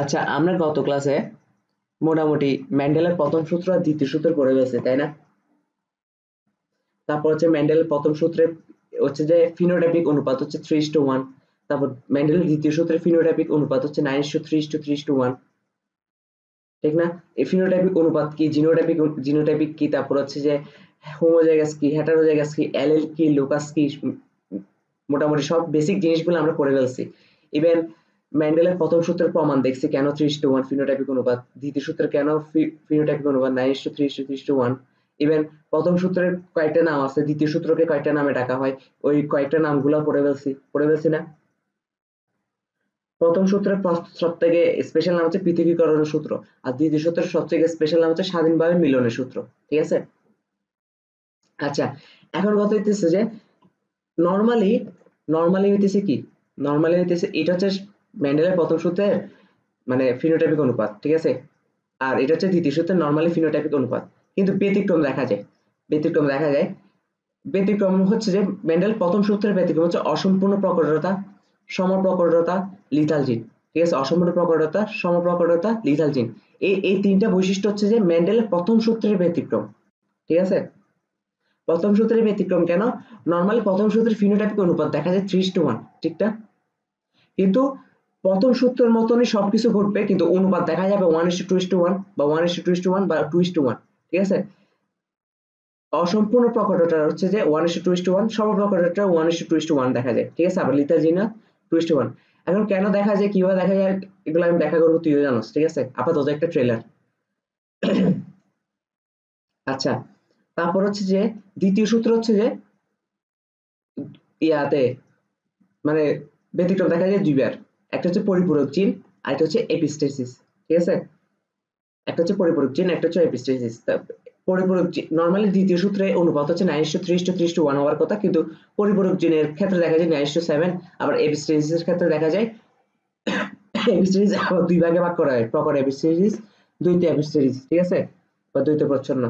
আচ্ছা, আমরা গত ক্লাসে মোটামুটি মেন্ডেলের প্রথম সূত্র আর দ্বিতীয় সূত্র পড়ে গেছে, তাই না? তারপর হচ্ছে মেন্ডেলের প্রথম সূত্রে হচ্ছে যে ফিনোটাইপিক অনুপাত হচ্ছে 3:1। তারপর মেন্ডেলের দ্বিতীয় সূত্রে ফিনোটাইপিক অনুপাত হচ্ছে 9:3:3:1, ঠিক না? এই ফিনোটাইপিক অনুপাত কি, জিনোটাইপিক কি, তারপর হচ্ছে যে হোমোজাইগাস কি, হেটারোজাইগাস কি, অ্যালেল কি, লোকাস কি, মোটামুটি সব বেসিক জিনিসগুলো আমরা পড়ে ফেলছি। ইভেন মেন্ডেলের প্রথম সূত্রের প্রমাণ দেখছি কেন 3:1 ফিনোটাইপিক অনুপাত, দ্বিতীয় সূত্রে কেন ফিনোটাইপিক অনুপাত 9:3:3:1। ইভেন প্রথম সূত্রের কয়েকটা নাম আছে, দ্বিতীয় সূত্রকে কয়েকটা নামে ডাকা হয়, ওই কয়েকটা নামগুলো পড়ে ফেলছি না? প্রথম সূত্রের সব থেকে স্পেশাল নাম হচ্ছে পৃথকীকরণের সূত্র, আর দ্বিতীয় সূত্রের সবথেকে স্পেশাল নাম হচ্ছে স্বাধীনভাবে মিলনের সূত্র, ঠিক আছে? আচ্ছা, এখন কথা হইতেছে যে নরমালি নরমালি হইতেছে কি, নরমালি হইতেছে এটা হচ্ছে মেন্ডেলের প্রথম সূত্রের মানে ফিনোটাইপিক অনুপাত, ঠিক আছে? আর এটা হচ্ছে দ্বিতীয় সূত্রের নরমালি ফিনোটাইপিক অনুপাত। কিন্তু ব্যতিক্রম হচ্ছে যে মেন্ডেল প্রথম সূত্রের ব্যতিক্রম হচ্ছে অসম্পূর্ণ প্রকটতা, সমপ্রকটতা, লিথাল জিন, ঠিক আছে? অসম্পূর্ণ প্রকটতা, সমপ্রকটতা, লিথাল জিন, এই তিনটা বৈশিষ্ট্য হচ্ছে যে মেন্ডেলের প্রথম সূত্রের ব্যতিক্রম, ঠিক আছে? প্রথম সূত্রের ব্যতিক্রম কেন? নরমালি প্রথম সূত্রের ফিনোটাইপিক অনুপাত দেখা যায় 3:1, ঠিক না? কিন্তু প্রথম সূত্রের মতনই সবকিছু ঘটবে, কিন্তু অনুপাত দেখা যাবে 1:2:1 বা 1:2:1 বা 2:1, ঠিক আছে? অসম্পূর্ণ প্রকটতা হচ্ছে যে 1:2:1, সমপ্রকটতা 1:2:1 দেখা যায়, ঠিক আছে? আবার লিথালজিনা 2:1। এখন কেন দেখা যায়, কিভাবে দেখা যায়, এগুলো আমি ব্যাখ্যা করবো, তুইও জানোস, ঠিক আছে? আপাতত একটা ট্রেলার। আচ্ছা, তারপর হচ্ছে যে দ্বিতীয় সূত্র হচ্ছে যে ইয়াতে মানে ব্যতিক্রম দেখা যায় দুইবার। একটা হচ্ছে পরিপূরক জিন, আর একটা হচ্ছে এপিস্টেসিস, ঠিক আছে? একটা হচ্ছে পরিপূরক জিন, একটা হচ্ছে এপিস্টেসিস। পরিপূরক জিন নরমালি দ্বিতীয় সূত্রে অনুপাত হচ্ছে 9:3:3:1 হওয়ার কথা, কিন্তু পরিপূরক জিনের ক্ষেত্রে দেখা যায় 9:7। আবার এপিস্টেসিসের ক্ষেত্রে দেখা যায় এপিস্টেসিস আবার দুই ভাগে ভাগ করা হয়, প্রকট এপিস্টেসিস, দ্বৈত এপিস্টেসিস, ঠিক আছে? বা দ্বৈত প্রচ্ছন্ন।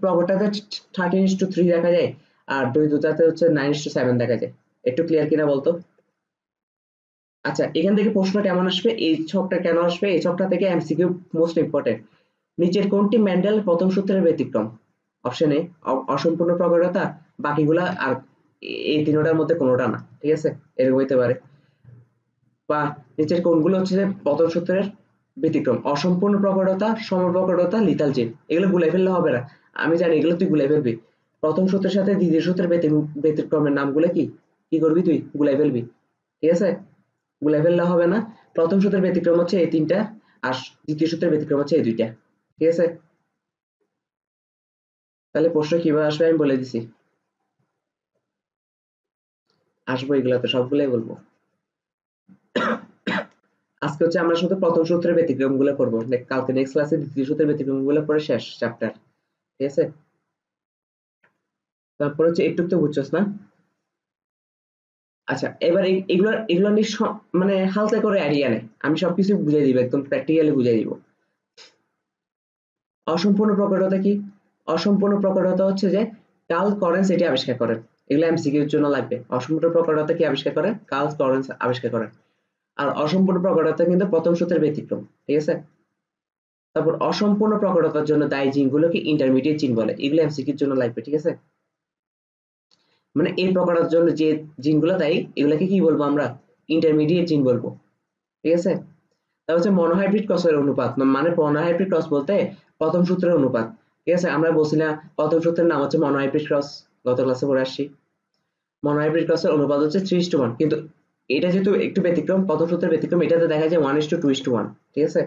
প্রকটটাতে 13:3 দেখা যায়, আর দ্বৈতটাতে হচ্ছে 9:7 দেখা যায়। একটু ক্লিয়ার কিনা বলতো? আচ্ছা, এখান থেকে প্রশ্ন কেমন আসবে, এই ছকটা কেন আসবে, এই ছকটা থেকে এমসিকিউ মোস্ট ইম্পর্টেন্ট। নিচের কোনটি মেন্ডেল প্রথম সূত্রের ব্যতিক্রম? অপশন এ অসম্পূর্ণ প্রকটতা, বাকিগুলা আর এই তিনটার মধ্যে কোনোটা না, ঠিক আছে? এরকম হইতে পারে। বা নিচের কোনগুলো হচ্ছে যে প্রথম সূত্রের ব্যতিক্রম? অসম্পূর্ণ প্রকটতা, সমপ্রকটতা, লিথাল জিন। এগুলো গুলাই ফেললে হবে না, আমি জানি এগুলো তুই গুলাই ফেলবি। প্রথম সূত্রের সাথে দ্বিতীয় সূত্রের ব্যতিক্রমের নামগুলো কি কি করবি, তুই গুলাই ফেলবি, ঠিক আছে? গুলাই ফেললে হবে না। প্রথম সূত্রের ব্যতিক্রম হচ্ছে এই তিনটা, আর দ্বিতীয় সূত্রের ব্যতিক্রম হচ্ছে এই দুইটা, ঠিক আছে? তাহলে প্রশ্ন কিভাবে আসবে আমি বলে দিছি, আসবো এগুলা তো সবগুলাই বলবো। আজকে হচ্ছে আমরা শুধু প্রথম সূত্রের ব্যতিক্রম গুলো করবো, কালকে নেক্সট ক্লাসে দ্বিতীয় সূত্রের ব্যতিক্রম গুলো পরে শেষ চ্যাপ্টার, ঠিক আছে? তারপর হচ্ছে একটু তো বুঝছস না? আচ্ছা, এবার এগুলো নিয়ে মানে হালকা করে আইডিয়া নেই, আমি সবকিছু বুঝাই দিব, একদম প্র্যাকটিক্যালি বুঝাই দিব। অসম্পূর্ণ প্রকটতা কি? অসম্পূর্ণ প্রকটতা হচ্ছে যে কার্ল লরেন্জ এটি আবিষ্কার করেন। এগুলো এমসিকিউর জন্য লাগবে। অসম্পূর্ণ প্রকটতা কি আবিষ্কার করেন? কার্ল লরেন্জ আবিষ্কার করেন। আর অসম্পূর্ণ প্রকটতা কিন্তু প্রথম সূত্রের ব্যতিক্রম, ঠিক আছে? তারপর অসম্পূর্ণ প্রকটতার জন্য দায়ী জিনগুলোকে ইন্টারমিডিয়েট জিন বলে, এগুলো এমসিকিউর জন্য লাগবে, ঠিক আছে? মানে এই প্রকটতার জন্য যে জিনগুলো দায়ী, এগুলোকে কি বলবো আমরা? ইন্টারমিডিয়েট জিন বলবো, ঠিক আছে? তারপর হচ্ছে মনোহাইব্রিড ক্রসের অনুপাত, মানে মনোহাইব্রিড ক্রস বলতে প্রথম সূত্রের অনুপাত, ঠিক আছে? আমরা বলছি না প্রথম সূত্রের নাম হচ্ছে মনোহাইব্রিড ক্রস, গত ক্লাসে পড়ে আসছি। মনোহাইব্রিড ক্রসের অনুপাত হচ্ছে 3:1, কিন্তু এটা যেহেতু একটু ব্যতিক্রম, প্রথম সূত্রের ব্যতিক্রম, এটাতে দেখা যায় 1:2:1, ঠিক আছে?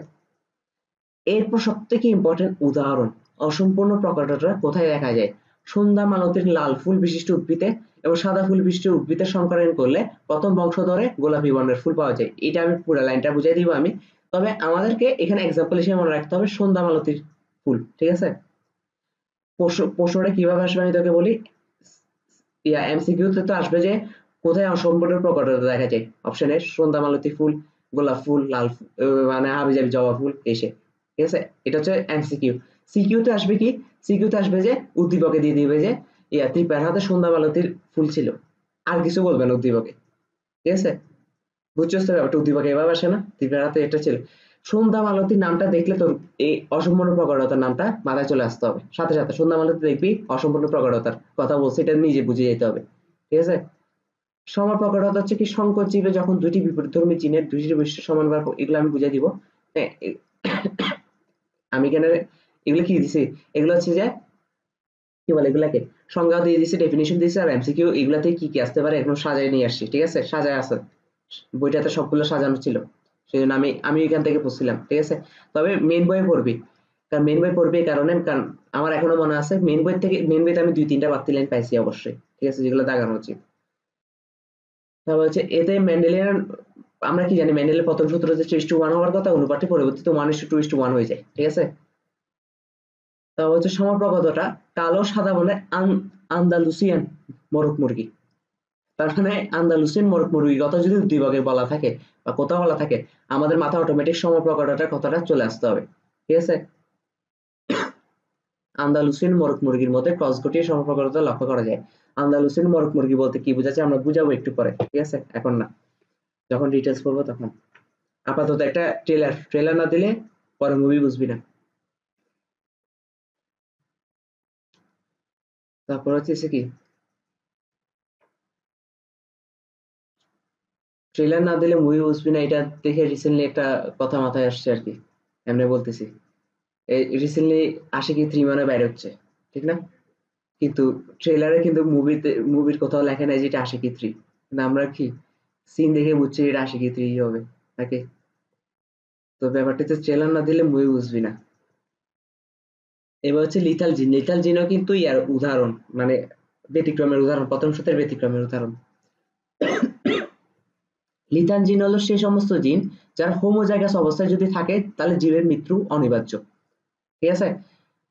এরপর সবথেকে ইম্পর্টেন্ট উদাহরণ, অসম্পূর্ণ প্রকটতা কোথায় দেখা যায়? সন্ধ্যা মালতীর লাল ফুল বিশিষ্ট উদ্ভিদে এবং সাদা ফুল বিশিষ্ট উদ্ভিদের সংকরণ করলে প্রথম বংশধরে গোলাপী বর্ণের ফুল পাওয়া যায়। এটা আমি পুরো লাইনটা বুঝাই দিব আমি, তবে আমাদেরকে এখানে এক্সাম্পল হিসেবে মনে রাখতে হবে সন্ধ্যা মালতীর ফুল, ঠিক আছে? প্রশ্নটা কিভাবে আসবে আমি তোকে বলি, এমসিকিউতে তো আসবে যে কোথায় অসম্পূর্ণ প্রকটতা দেখা যায়, অপশন এ সন্ধ্যা মালতী ফুল, গোলাপ ফুল, লাল মানে হাবিজাবি জবা ফুল এসে, ঠিক আছে? এটা হচ্ছে এমসিকিউ। সিকিউতে আসবে কি? সিকিউতে আসবে যে উদ্দীপকে দিয়ে দিবে যে ত্রিপার হাতে সন্ধ্যা মালতীর ফুল ছিল, আর কিছু বলবে না উদ্দীপকে, ঠিক আছে? বুঝছো তো ব্যাপারটা? উদ্দীপকে এভাবে আসে না, ত্রিপার হাতে এটা ছিল, সন্ধ্যা মালতীর নামটা দেখলে তোর এই অসম্পূর্ণ প্রকটতার নামটা মাথায় চলে আসতে হবে সাথে সাথে। সন্ধ্যা মালতী দেখবি অসম্পূর্ণ প্রকটতার কথা বলছে, এটা নিজে বুঝে যেতে হবে, ঠিক আছে। সমপ্রকটতা হচ্ছে কি সংকোচিত যখন দুটি বিপরীতধর্মী চিহ্নের দুইটি বৈশিষ্ট্য সমান বা এগুলো আমি বুঝিয়ে দিব। হ্যাঁ, আমি এখানে এগুলো কি দিছি, এগুলো হচ্ছে যে কি বলে এগুলাকে সংজ্ঞা দিয়ে দিছি, ডেফিনিশন দিছি, আর এমসিকিউ এগুলাতে কি কি আসতে পারে এখন সাজায় নিয়ে আসছি, ঠিক আছে। সাজায় আছে, বইটাতে সবগুলো সাজানো ছিল, সেই জন্য আমি এখান থেকে পড়ছিলাম, ঠিক আছে। তবে মেন বই পড়বি, কারণ মেন বই পড়বি এই কারণে, কারণ আমার এখনো মনে আছে মেন বই থেকে, মেন বইতে আমি 2-3টা বাড়তি লাইন পাইছি অবশ্যই, ঠিক আছে, যেগুলো দাগানো উচিত। তারপর হচ্ছে এতে মেন্ডেলিয়ান, আমরা কি জানি মেন্ডেলের প্রথম সূত্র যে 3:1 হওয়ার কথা, অনুপাতটি পরবর্তীতে 1:2:1 হয়ে যায়, ঠিক আছে। তারপর হচ্ছে সমপ্রকৃতটা কালো সাদা বলে আন্দালুসিয়ান মোরগ মুরগি। তার মানে আন্দালুসিয়ান মোরগ মুরগির কথা যদি দুই ভাগে বলা থাকে বা কোথাও বলা থাকে, আমাদের মাথায় অটোমেটিক সমপ্রকৃতটার কথাটা চলে আসতে হবে, ঠিক আছে। আন্দালুসিয়ান মোরগ মুরগির মধ্যে ক্রস ঘটিয়ে সমপ্রকৃততা লক্ষ্য করা যায়। আন্দালুসিয়ান মোরগ মুরগি বলতে কি বোঝাচ্ছে আমরা বুঝাবো একটু পরে, ঠিক আছে, এখন না, যখন ডিটেলস পড়বো তখন। আপাতত একটা ট্রেলার না দিলে পরে মুভি বুঝবি না। তারপর হচ্ছে কি ট্রেলার না দিলে মুভি বুঝবি না, এটা দেখে রিসেন্টলি একটা কথা মাথায় আসছে আর কি, এমনি বলতেছি। এই রিসেন্টলি আশিকি 3 মানে বাইরে হচ্ছে, ঠিক না? কিন্তু ট্রেলারে কিন্তু মুভির কোথাও লেখা নাই যে এটা আশিকি 3, না আমরা কি সিন দেখে বুঝছি এটা আশিকি 3 হবে নাকি? তো ব্যাপারটা হচ্ছে ট্রেলার না দিলে মুভি বুঝবি না। এবার হচ্ছে লিথাল জিন, লিথাল জিনও কিন্তু ইয়ার উদাহরণ, মানে ব্যতিক্রমের উদাহরণ, প্রথম সূত্রের ব্যতিক্রমের উদাহরণ। লিথাল জিন হলো সেই সমস্ত জিন যার হোমোজাইগাস অবস্থায় যদি থাকে তাহলে জীবের মৃত্যু অনিবার্য, ঠিক আছে।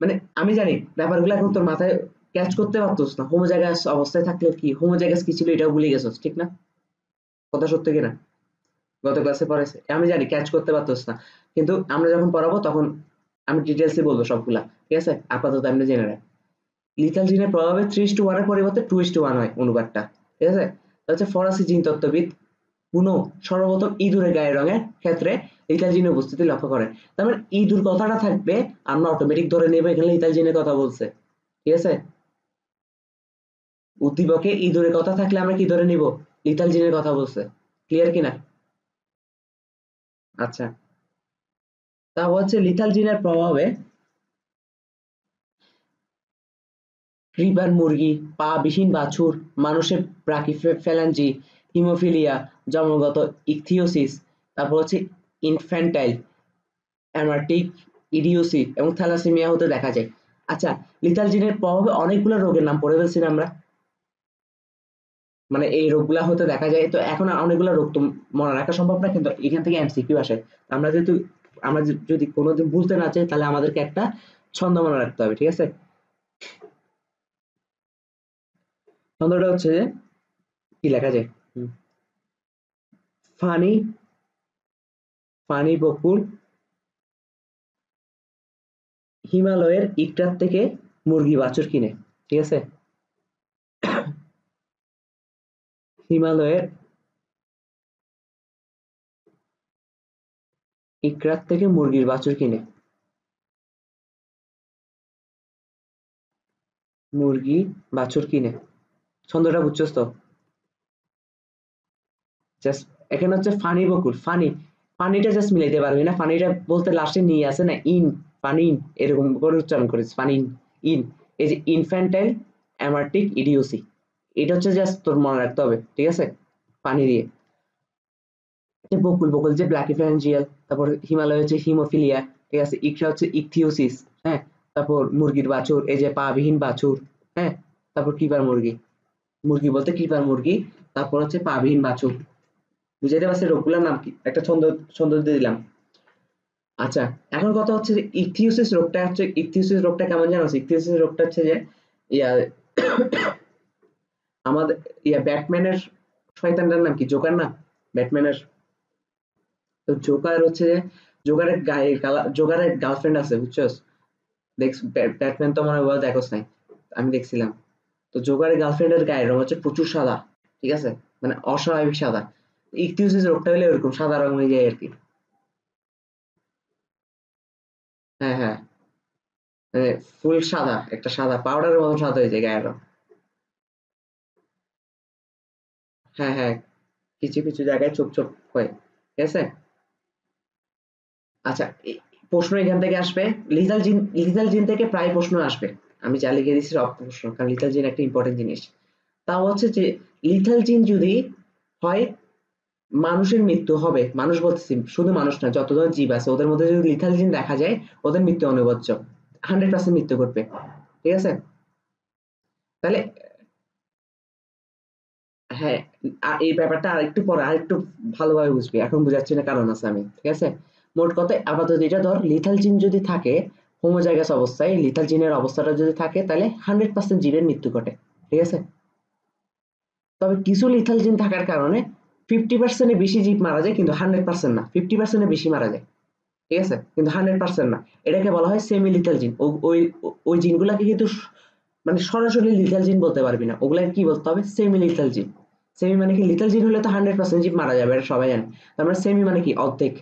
মানে আমি জানি ব্যাপারগুলো এখন তোর মাথায় ক্যাচ করতে পারতোস না, হোমোজাইগাস অবস্থায় থাকলে কি, হোমোজাইগাস কি ছিল এটাও ভুলে গেছোস, ঠিক না? কথা সত্য কিনা? গত ক্লাসে পড়াইছে, আমি জানি ক্যাচ করতে পারতোস না, কিন্তু আমরা যখন পড়াবো তখন আমি ডিটেলসে বলবো সবগুলা, ঠিক আছে। আপাতত আপনি জেনে রাখ, লিথাল জিনের প্রভাবে 3:1 এর পরিবর্তে 2:1 হয় অনুপাতটা, ঠিক আছে। হচ্ছে ফরাসি জিনতত্ত্ববিদ বুনো সর্বপ্রথম ইঁদুরের গায়ের রঙের ক্ষেত্রে লিথাল জিনের উপস্থিতি লক্ষ্য করেন। তার মানে ইঁদুর কথাটা থাকবে, আমরা অটোমেটিক ধরে নেবো এখানে লিথাল জিনের কথা বলছে, ঠিক আছে। উদ্দীপকে ইঁদুরের কথা থাকলে আমরা কি ধরে নিব, লিথাল জিনের কথা বলছে, ক্লিয়ার কিনা? আচ্ছা, তা হচ্ছে লিথাল জিনের প্রভাবে রিপার মুরগি, পা বিহীন বাছুর, মানুষের ব্রাকিফেফ্যালাঞ্জি, হিমোফিলিয়া, জন্মগত ইকথিওসিস, তারপর হচ্ছে ইনফ্যান্টাইল অ্যামার্টিক ইডিওসি এবং থ্যালাসেমিয়া হতে দেখা যায়। আচ্ছা, লিথাল জিনের প্রভাবে অনেকগুলো রোগের নাম পড়ে ফেলছি না আমরা, মানে এই রোগগুলা হতে দেখা যায়। তো এখন অনেকগুলো রোগ তো মনে রাখা সম্ভব না, কিন্তু এখান থেকে এমসিকিউ আসে। আমরা যেহেতু আমরা যদি কোনোদিন বুঝতে না চাই তাহলে আমাদেরকে একটা ছন্দ মনে রাখতে হবে, ঠিক আছে। ছন্দটা হচ্ছে যে কি লেখা যায়, ফানি ফানি বকুল হিমালয়ের ইকরাত থেকে মুরগি বাছুর কিনে, ঠিক আছে। হিমালয়ের ইকরাত থেকে মুরগির বাছুর কিনে, মুরগি বাছুর কিনে, ছন্দটা বুঝছস তো? জাস্ট এখানে হচ্ছে ফানি বকুল, ফানিটা জাস্ট মিলাইতে পারবি না, ফানিটা বলতে লাস্টে নিয়ে আসে না ইন, ফানিন এরকম করে উচ্চারণ করিস, ফানিন ইন। এই যে ইনফ্যান্টাইল অ্যামার্টিক ইডিওসি, এটা হচ্ছে জাস্ট তোর মনে রাখতে হবে, ঠিক আছে, পানি দিয়ে। বকুল বকুল যে ব্ল্যাকিফ্যারেঞ্জিয়াল, তারপর হিমালয় হচ্ছে হিমোফিলিয়া, ঠিক আছে। ইকরা হচ্ছে ইকথিওসিস, হ্যাঁ। তারপর মুরগির বাছুর, এই যে পা বিহীন বাছুর, হ্যাঁ। তারপর কিপার মুরগি, মুরগি বলতে কিপার মুরগি, তারপর হচ্ছে পা বিহীন বাছুর। বুঝাইতে পারছি রোগগুলোর নাম কি, একটা ছন্দ ছন্দ দিয়ে দিলাম। আচ্ছা, এখন কথা হচ্ছে যে ইকথিওসিস রোগটা কেমন জানো? ইকথিওসিস রোগটা হচ্ছে যে ইয়া আমাদের ব্যাটম্যানের শয়তানটার নাম কি, জোকার না? ব্যাটম্যানের, তো জোকার হচ্ছে যে জোকারের গার্লফ্রেন্ড আছে, বুঝছস? ব্যাটম্যান তো মনে হয় দেখোস নাই, আমি দেখছিলাম। তো জোকারের গার্লফ্রেন্ডের গায়ের রং হচ্ছে প্রচুর সাদা, ঠিক আছে, মানে অস্বাভাবিক সাদা। ইকথিওসিস রোগটা হলে ওরকম সাদা রং হয়ে যায় আর কি। হ্যাঁ হ্যাঁ, মানে ফুল সাদা, একটা সাদা পাউডারের মতো সাদা হয়ে যায় গায়ের রং। হ্যাঁ হ্যাঁ, কিছু কিছু জায়গায় চোপ চোপ হয়, ঠিক আছে। আচ্ছা, প্রশ্ন এখান থেকে আসবে। লিথাল জিন থেকে প্রায় প্রশ্ন আসবে। আমি যা লিখে দিচ্ছি সব প্রশ্ন, কারণ লিথাল জিন একটা ইম্পর্টেন্ট জিনিস। তাও হচ্ছে যে লিথাল জিন যদি হয়, মানুষের মৃত্যু হবে, মানুষ বলতেছি শুধু মানুষ না, যত ধরনের জীব আছে ওদের মধ্যে যদি লিথাল জিন দেখা যায়, ওদের মৃত্যু অনিবার্য, 100% মৃত্যু ঘটবে, ঠিক আছে। তাহলে হ্যাঁ, এই ব্যাপারটা আরেকটু পরে আরেকটু ভালোভাবে বুঝবি, এখন বুঝাচ্ছি না, কারণ আছে আমি, ঠিক আছে। মোট কথা আপাতত এটা ধর, লিথাল জিন যদি থাকে হোমোজাইগাস অবস্থায়, লিথাল জিনের অবস্থাটা যদি থাকে, তাহলে 100% জীবের মৃত্যু ঘটে, ঠিক আছে। তবে কিছু লিথাল জিন থাকার কারণে 50% এর বেশি জীব মারা যায়, কিন্তু 100% না, 50% এর বেশি মারা যায়, ঠিক আছে, কিন্তু 100% না। এটাকে বলা হয় সেমি লিথাল জিন। ওই ওই জিনগুলাকে কিন্তু মানে সরাসরি লিথাল জিন বলতে পারবি না, ওগুলাকে কি বলতে হবে, সেমি লিথাল জিন। সেমি মানে কি, লিথাল জিন হলে তো 100% জিন মারা যাবে, এটা সবাই জানে। তার মানে সেমি মানে কি, অর্ধেক,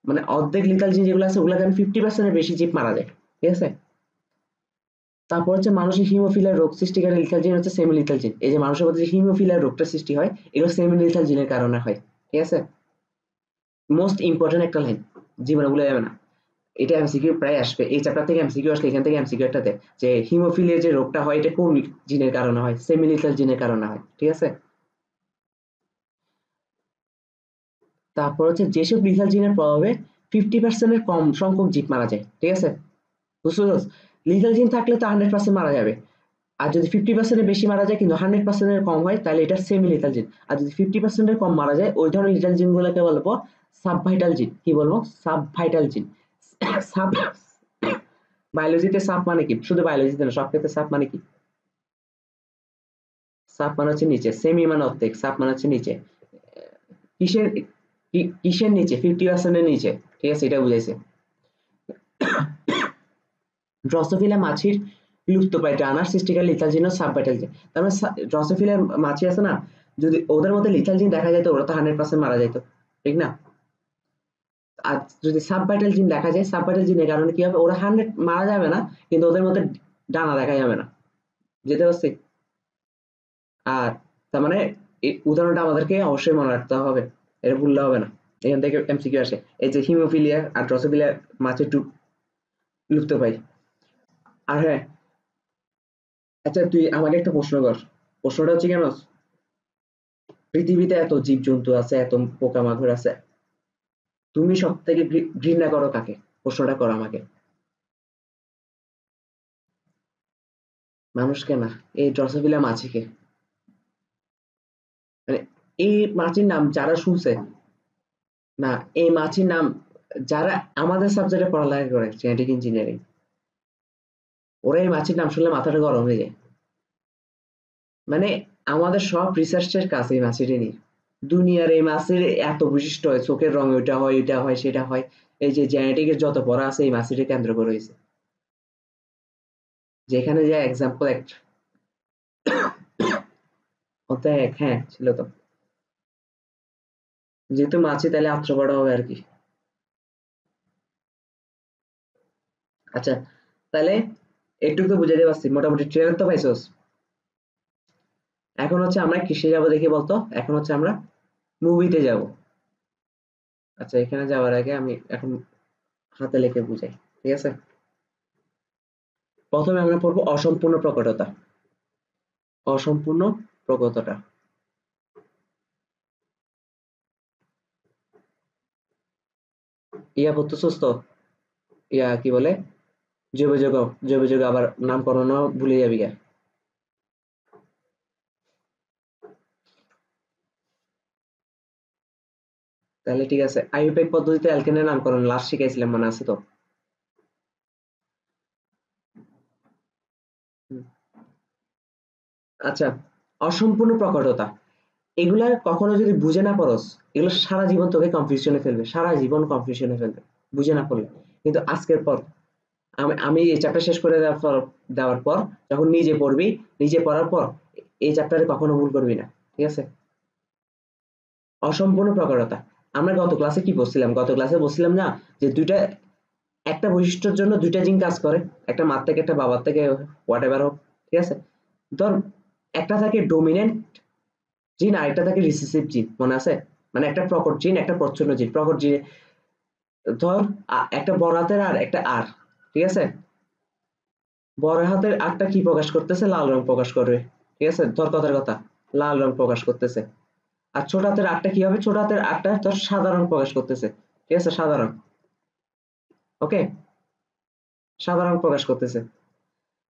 মানে অর্ধেক লিথাল জিন যেগুলো আছে ওগুলাকে 50% এর বেশি জীব মারা যায়, ঠিক আছে। তারপর হচ্ছে মানুষের হিমোফিলিয়া রোগ সৃষ্টিকারী লিথাল জিন হচ্ছে সেমি লিথাল জিন। এই যে মানুষের মধ্যে যে হিমোফিলিয়া রোগটা সৃষ্টি হয়, এগুলো সেমি লিথাল জিনের কারণে হয়, ঠিক আছে। মোস্ট ইম্পর্টেন্ট একটা লাইন, জীবনে ভুলে যাবে না। এটা এমসিকিউ প্রায় আসবে, এই চ্যাপ্টার থেকে এমসিকিউ আসলে এখান থেকে এমসিকিউ একটা দেয় যে হিমোফিলিয়া যে রোগটা হয় এটা কোন জিনের কারণে হয়, সেমি লিথাল জিনের কারণে হয়, ঠিক আছে। তারপর হচ্ছে যেসব লিথাল জিনের প্রভাবে 50% এর কম সংখ্যক জীব মারা যায়, ঠিক আছে। বুঝতে পারছ, লিথাল জিন থাকলে তো 100% মারা যাবে। আর যদি 50% এর বেশি মারা যায় কিন্তু 100% এর কম হয়, তাহলে এটা সেমি লিথাল জিন। আর যদি 50% এর কম মারা যায়, ওই ধরনের লিথাল জিন গুলোকে বলবো সাবভাইটাল জিন। কি বলবো, সাবভাইটাল জিন। সাব বায়োলজিতে সাব মানে কি, শুধু বায়োলজিতে না, সব ক্ষেত্রে সাব মানে কি, সাব মানে হচ্ছে নিচে, সেমি মানে অর্ধেক, সাব মানে হচ্ছে নিচে। কিসের কিসের নিচে, 50% এর নিচে, ঠিক আছে, এটা বুঝাইছে। ড্রসোফিলা মাছির লুপ্তপ্রায় ডানার সৃষ্টিকারী লিথাল জিন ও সাবভাইটাল জিন। তার মানে ড্রসোফিলা মাছি আছে না, যদি ওদের মধ্যে লিথাল জিন দেখা যেত, ওরা তো 100% মারা যেত, ঠিক না। আর যদি সাবভাইটাল জিন দেখা যায়, সাবভাইটাল জিনের কারণে কি হবে, ওরা 100 মারা যাবে না, কিন্তু ওদের মধ্যে ডানা দেখা যাবে না, যেতে পারছি। আর তার মানে এই উদাহরণটা আমাদেরকে অবশ্যই মনে রাখতে হবে, এটা ভুললে হবে না। এখান থেকে এমসিকিউ আসে, এই যে হিমোফিলিয়া আর ড্রসোফিলিয়া মাছের লুপ্ত পাই। আর হ্যাঁ, আচ্ছা তুই আমাকে একটা প্রশ্ন কর। প্রশ্নটা হচ্ছে কেন, পৃথিবীতে এত জীবজন্তু আছে, এত পোকামাকড় আছে, তুমি সব থেকে ঘৃণা করো কাকে, প্রশ্নটা করো আমাকে। মানুষকে না, এই ড্রসোফিলা মাছিকে। মানে এই মাছির নাম যারা শুনছে, না এই মাছির নাম যারা আমাদের সাবজেক্টে পড়ালেখা করে, জেনেটিক ইঞ্জিনিয়ারিং, ওরা এই মাছির নাম শুনলে মাথাটা গরম হয়ে যায়। মানে আমাদের সব রিসার্চের কাছে এই মাছিটা নিয়ে, দুনিয়ার এই মাছের এত বৈশিষ্ট্য হয়, চোখের রং ওইটা হয়, এটা হয়, সেটা হয়। এই যে জেনেটিকের যত পড়া আছে এই মাছিটা কেন্দ্র করে হয়েছে, যেখানে যে এক্সাম্পল একটা এক, হ্যাঁ ছিল তো। যেহেতু মাছি তাহলে আত্মপড়া হবে আর কি। আচ্ছা, তাহলে একটু তো বুঝাতে পারছি, মোটামুটি ট্রেলার তো পাইছোস। এখন হচ্ছে আমরা কিসে যাবো দেখি বলতো, এখন হচ্ছে আমরা মুভিতে যাব। আচ্ছা, এখানে যাওয়ার আগে আমি এখন হাতে লিখে বুঝাই, ঠিক আছে। প্রথমে আমরা পড়বো অসম্পূর্ণ প্রকটতা। অসম্পূর্ণ প্রকটতা, ইয়া পড়তেছোস তো, ইয়া কি বলে, জৈব যৌগ, জৈব যৌগ আবার নামকরণ ভুলে যাবি গা। তাহলে ঠিক আছে, আইইউপ্যাক পদ্ধতিতে অ্যালকেনের নামকরণ লাস্ট শিখাইছিলাম, মনে আছে তো। হুম। আচ্ছা, অসম্পূর্ণ প্রকটতা, এগুলা কখনো যদি বুঝে না পড়স, এগুলো সারা জীবন তোকে কনফিউশনে ফেলবে, সারা জীবন কনফিউশনে ফেলবে বুঝে না পড়লে। কিন্তু আজকের পর আমি এই চ্যাপ্টার শেষ করে দেওয়ার পর যখন নিজে পড়বি, নিজে পড়ার পর এই চ্যাপ্টারে কখনো ভুল করবি না, ঠিক আছে। অসম্পূর্ণ প্রকটতা, আমরা গত ক্লাসে কি বলছিলাম, গত ক্লাসে বলছিলাম না যে দুইটা একটা বৈশিষ্ট্যের জন্য দুইটা জিন কাজ করে, একটা মার থেকে একটা বাবার থেকে হোয়াট এভার হোক, ঠিক আছে। ধর একটা থাকে ডোমিনেন্ট জিন আর একটা থাকে রিসেসিভ জিন, মনে আছে? মানে একটা প্রকট জিন একটা প্রচ্ছন্ন জিন। প্রকট জিন ধর একটা বড় হাতের আর একটা আর, ঠিক আছে। বড় হাতের আরটা কি প্রকাশ করতেছে? লাল রং প্রকাশ করবে, ঠিক আছে। ধর কথার কথা লাল রং প্রকাশ করতেছে। আর ছোট হাতের আরটা কি হবে? ছোট হাতের আরটা ধর সাদা রং প্রকাশ করতেছে, ঠিক আছে, সাদা রং। ওকে, সাদা রং প্রকাশ করতেছে।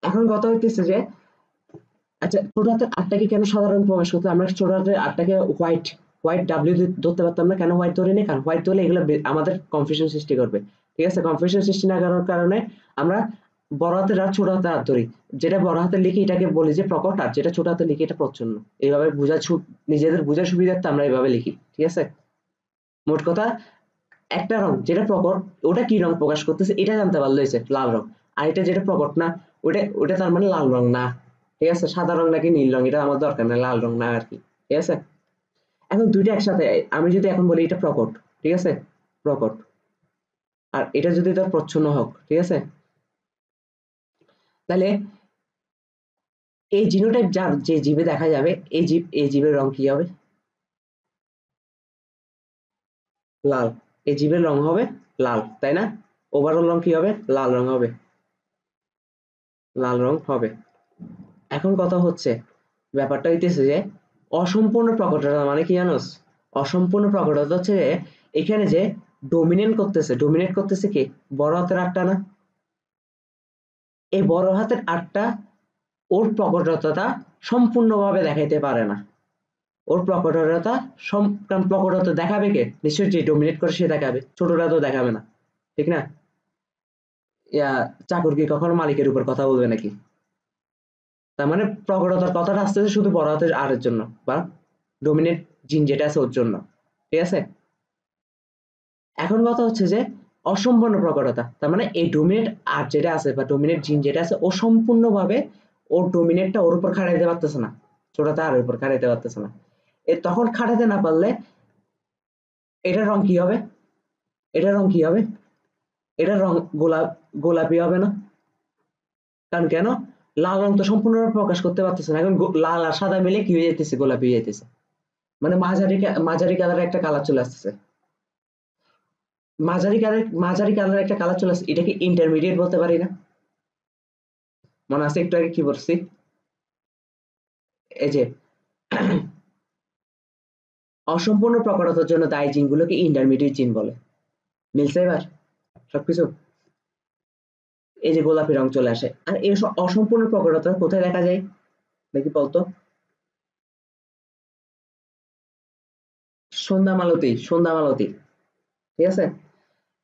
এখন কথা হইতেছে যে আচ্ছা ছোট হাতের আটটাকে কেন সাদা রং প্রকাশ করতে? আমরা ছোট হাতের আটটাকে হোয়াইট হোয়াইট ডাব্লিউ ধরতে পারতাম না, কেন হোয়াইট ধরে নি? কারণ হোয়াইট ধরলে এগুলো আমাদের কনফিউশন সৃষ্টি করবে, ঠিক আছে। কনফিউশন সৃষ্টি না করার কারণে আমরা বড় হাতের আর ছোট হাতের হাত ধরি। যেটা বড় হাতে লিখি এটাকে বলি যে প্রকট, আর যেটা ছোট হাতে লিখি এটা প্রচ্ছন্ন। এইভাবে নিজেদের বোঝার সুবিধার্থে আমরা এইভাবে লিখি, ঠিক আছে। মোট কথা একটা রং যেটা প্রকট ওটা কি রং প্রকাশ করতেছে এটা জানতে পারলে হয়েছে, লাল রং। আর এটা যেটা প্রকট না ওটা ওটা তার মানে লাল রং না, ঠিক আছে। সাদা রং নাকি নীল রং এটা আমার দরকার না, লাল রং না আর কি, ঠিক আছে। এখন দুইটা একসাথে আমি যদি এখন বলি এটা প্রকট, ঠিক আছে, প্রকট, আর এটা যদি তার প্রচ্ছন্ন হোক, ঠিক আছে, তাহলে এই জিনোটাইপ যার যে জীবে দেখা যাবে এই জীবের রং কি হবে? লাল। এই জীবের রং হবে লাল, তাই না? ওভারঅল রং কি হবে? লাল রং হবে, লাল রং হবে। এখন কথা হচ্ছে ব্যাপারটা হইতেছে যে অসম্পূর্ণ প্রকটতা মানে কি জানোস? অসম্পূর্ণ প্রকটতা হচ্ছে যে এখানে যে ডোমিনেট করতেছে কি? বড় হাতের আটটা না? এই বড় হাতের আটটা ওর প্রকটতা সম্পূর্ণভাবে দেখাইতে পারে না। ওর প্রকটতা কারণ প্রকটতা দেখাবে কে? নিশ্চয়ই যে ডোমিনেট করে সে দেখাবে, ছোটরা তো দেখাবে না, ঠিক না? ইয়া চাকর কি কখনো মালিকের উপর কথা বলবে নাকি? তার মানে প্রকটতার কথাটা আসতেছে শুধু বড় হাতের আর এর জন্য, বা ডোমিনেট জিন যেটা আছে ওর জন্য, ঠিক আছে। এখন কথা হচ্ছে যে অসম্পূর্ণ প্রকটতা, তার মানে এই ডোমিনেট আর যেটা আছে বা ডোমিনেট জিন যেটা আছে ও সম্পূর্ণভাবে ওর ডোমিনেটটা ওর উপর খাটাইতে পারতেছে না, ছোটটা আর উপর খাটাইতে পারতেছে না। তখন খাটাতে না পারলে এটার রং কি হবে? এটার রং কি হবে? এটার রং গোলাপি হবে না? কারণ কেন? লাল রং তো সম্পূর্ণভাবে প্রকাশ করতে পারতেছে না, এখন লাল আর সাদা মিলে কি হয়ে যেতেছে? গোলাপি হয়ে যেতেছে। মানে মাঝারি কালারের একটা কালার চলে আসতেছে। মাঝারি কালারের একটা কালার চলে আসছে, এটাকে ইন্টারমিডিয়েট বলতে পারি না? মনে আছে একটু আগে কি বলছি? এই যে অসম্পূর্ণ প্রকটতার জন্য দায়ী জিনগুলোকে ইন্টারমিডিয়েট জিন বলে। মিলছে এবার সবকিছু? এই যে গোলাপি রং চলে আসে, আর এই অসম্পূর্ণ প্রকটতা কোথায় দেখা যায় দেখি বলতো? সন্ধ্যা মালতী, ঠিক আছে।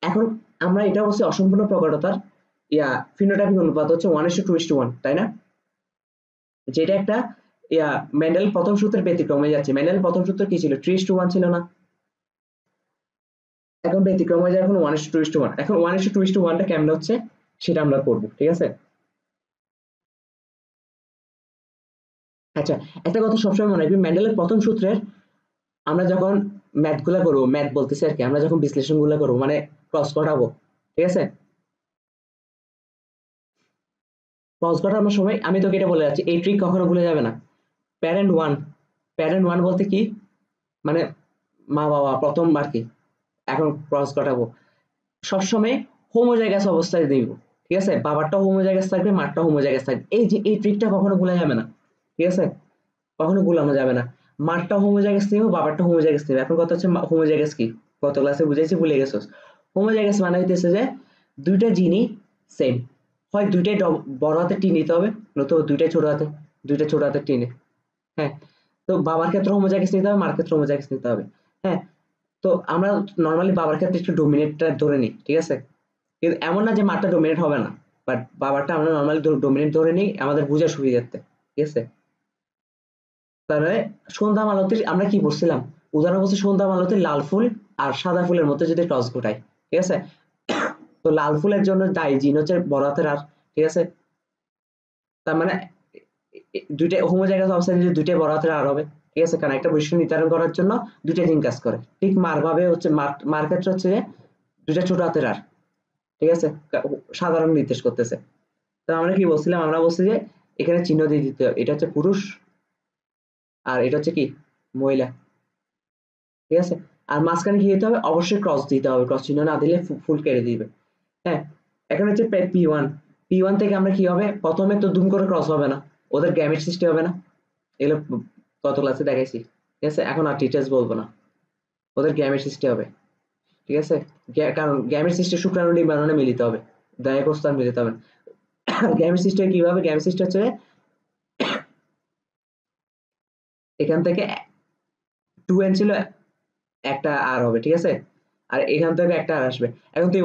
এখন আমরা এটা বলছি অসম্পূর্ণ প্রকটতার ফিনোটাইপিক অনুপাত হচ্ছে 1:2:1, তাই না? যেটা একটা মেন্ডেল প্রথম সূত্রের ব্যতিক্রম হয়ে যাচ্ছে। মেন্ডেল প্রথম সূত্র কি ছিল? 3:1 ছিল না? এখন ব্যতিক্রম হয়ে যায়, এখন 1:2:1। এখন 1:2:1টা কেমন হচ্ছে সেটা আমরা পড়বো, ঠিক আছে। আচ্ছা, একটা কথা সবসময় মনে রাখবি, মেন্ডেলের প্রথম সূত্রের আমরা যখন ম্যাথ গুলা করবো, ম্যাথ বলতেছি আর কি, আমরা যখন বিশ্লেষণ গুলা করবো মানে ক্রস ঘটাবো, ঠিক আছে, ক্রস ঘটানোর সময় আমি তোকে এটা বলে যাচ্ছি, এই ট্রিক কখনো ভুলে যাবে না। প্যারেন্ট ওয়ান, প্যারেন্ট ওয়ান বলতে কি? মানে মা বাবা প্রথম আর কি। এখন ক্রস ঘটাবো সবসময় হোমোজাইগাস অবস্থায় দিব, ঠিক আছে। বাবারটাও হোমোজাইগাস থাকবে, মারটাও হোমোজাইগাস থাকবে। এই ট্রিকটা কখনো ভুলা যাবে না, ঠিক আছে, কখনো ভুলানো যাবে না। মারটা হোমোজাইগাস নিব, বাবারটা হোমোজাইগাস নিব। এখন কথা হচ্ছে হোমোজাইগাস কি? গত ক্লাসে বুঝাইছি, ভুলে গেছোস। হোমোজাইগাস মানে হইতেছে যে দুইটা জিনই সেম, হয় দুইটাই বড় হাতের টি নিতে হবে, নতুবা দুইটা ছোট হাতের টি নে। হ্যাঁ, তো বাবার ক্ষেত্রে হোমোজাইগাস নিতে হবে, মার ক্ষেত্রে হোমোজাইগাস নিতে হবে। হ্যাঁ, তো আমরা নর্মালি বাবার ক্ষেত্রে একটু ডোমিনেটটা ধরে নিই, ঠিক আছে। কিন্তু এমন না যে মারটা ডোমিনেট হবে না, বাট বাবারটা আমরা নর্মালি ডোমিনেট ধরে নিই আমাদের বোঝার সুবিধার্থে, ঠিক আছে। তাহলে সন্ধ্যা মালতীর আমরা কি বলছিলাম? উদাহরণ বলছি সন্ধ্যা মালতীর লাল ফুল আর সাদা ফুলের মধ্যে যদি টস ঘটাই, ঠিক আছে। তো লাল ফুলের জন্য দায়ী জিন হচ্ছে বড় হাতের আর, ঠিক আছে। তার মানে দুইটা হোমোজাইগাস অবস্থায় যদি দুইটাই বড় হাতের আর হবে, ঠিক আছে, কারণ একটা বৈশিষ্ট্য নির্ধারণ করার জন্য দুইটা জিন কাজ করে। ঠিক মার ভাবে হচ্ছে মার ক্ষেত্রে হচ্ছে যে দুইটা ছোট হাতের আর, ঠিক আছে, সাধারণ নির্দেশ করতেছে। তো আমরা কি বলছিলাম, আমরা বলছি যে এখানে চিহ্ন দিয়ে দিতে হবে, এটা হচ্ছে পুরুষ আর এটা হচ্ছে কি মহিলা, ঠিক আছে। আর মাঝখানে কি দিতে হবে, অবশ্যই ক্রস দিতে হবে, ক্রস চিহ্ন না দিলে ফুল কেটে দিবে। হ্যাঁ, এখন হচ্ছে P1 থেকে আমরা কি হবে, প্রথমে তো দুম করে ক্রস হবে না, ওদের গ্যামেট সৃষ্টি হবে না, এগুলো গত ক্লাসে দেখাইছি, ঠিক আছে। এখন আর ডিটেলস বলবো না, ওদের গ্যামেট সৃষ্টি হবে, ঠিক আছে। কারণ গ্যামেট সৃষ্টি শুক্রাণু নির্মাণে মিলিত হবে, দায়প্রস্তার মিলিত হবে। গ্যামেট সৃষ্টি কিভাবে, গ্যামেট সৃষ্টি হচ্ছে এখান থেকে 2n ছিল, একটা আর হবে, ঠিক আছে। আর এখান থেকে একটা আর আসবে। এখন তুই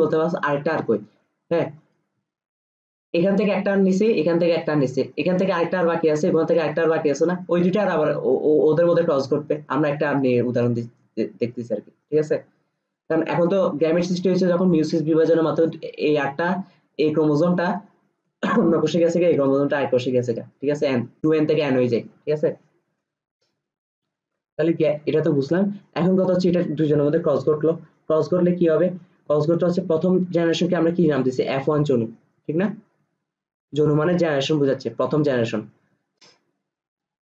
বলতে পারছ আরেকটা আর কই। হ্যাঁ, এখান থেকে একটা আর নিছি, এখান থেকে একটা আর নিছি, এখান থেকে আরেকটা আর বাকি আছে, এখান থেকে আরেকটা আর বাকি আছে না, ওই দুইটা আর আবার ওদের মধ্যে ক্রস করবে। আমরা একটা আর নিয়ে উদাহরণ দেখতেছি আর কি, ঠিক আছে। কারণ এখন তো গ্যামেট সৃষ্টি হয়েছে যখন মিউসিস বিভাজনের মাধ্যমে, এই আটটা, এই ক্রোমোজোমটা অন্য কোষে গেছে, এই ক্রোমোজোমটা আরেক কোষে গেছে, ঠিক আছে। 2n থেকে n হয়ে যায়, ঠিক আছে। তাহলে এটা তো বুঝলাম। এখন কথা হচ্ছে এটা দুজনের মধ্যে ক্রস ঘটলো, ক্রস ঘটলে কি হবে, ক্রস ঘটলে হচ্ছে প্রথম জেনারেশনকে আমরা কি নাম দিচ্ছি, F1 জনু, ঠিক না। জনু মানে জেনারেশন বোঝাচ্ছে, প্রথম জেনারেশন।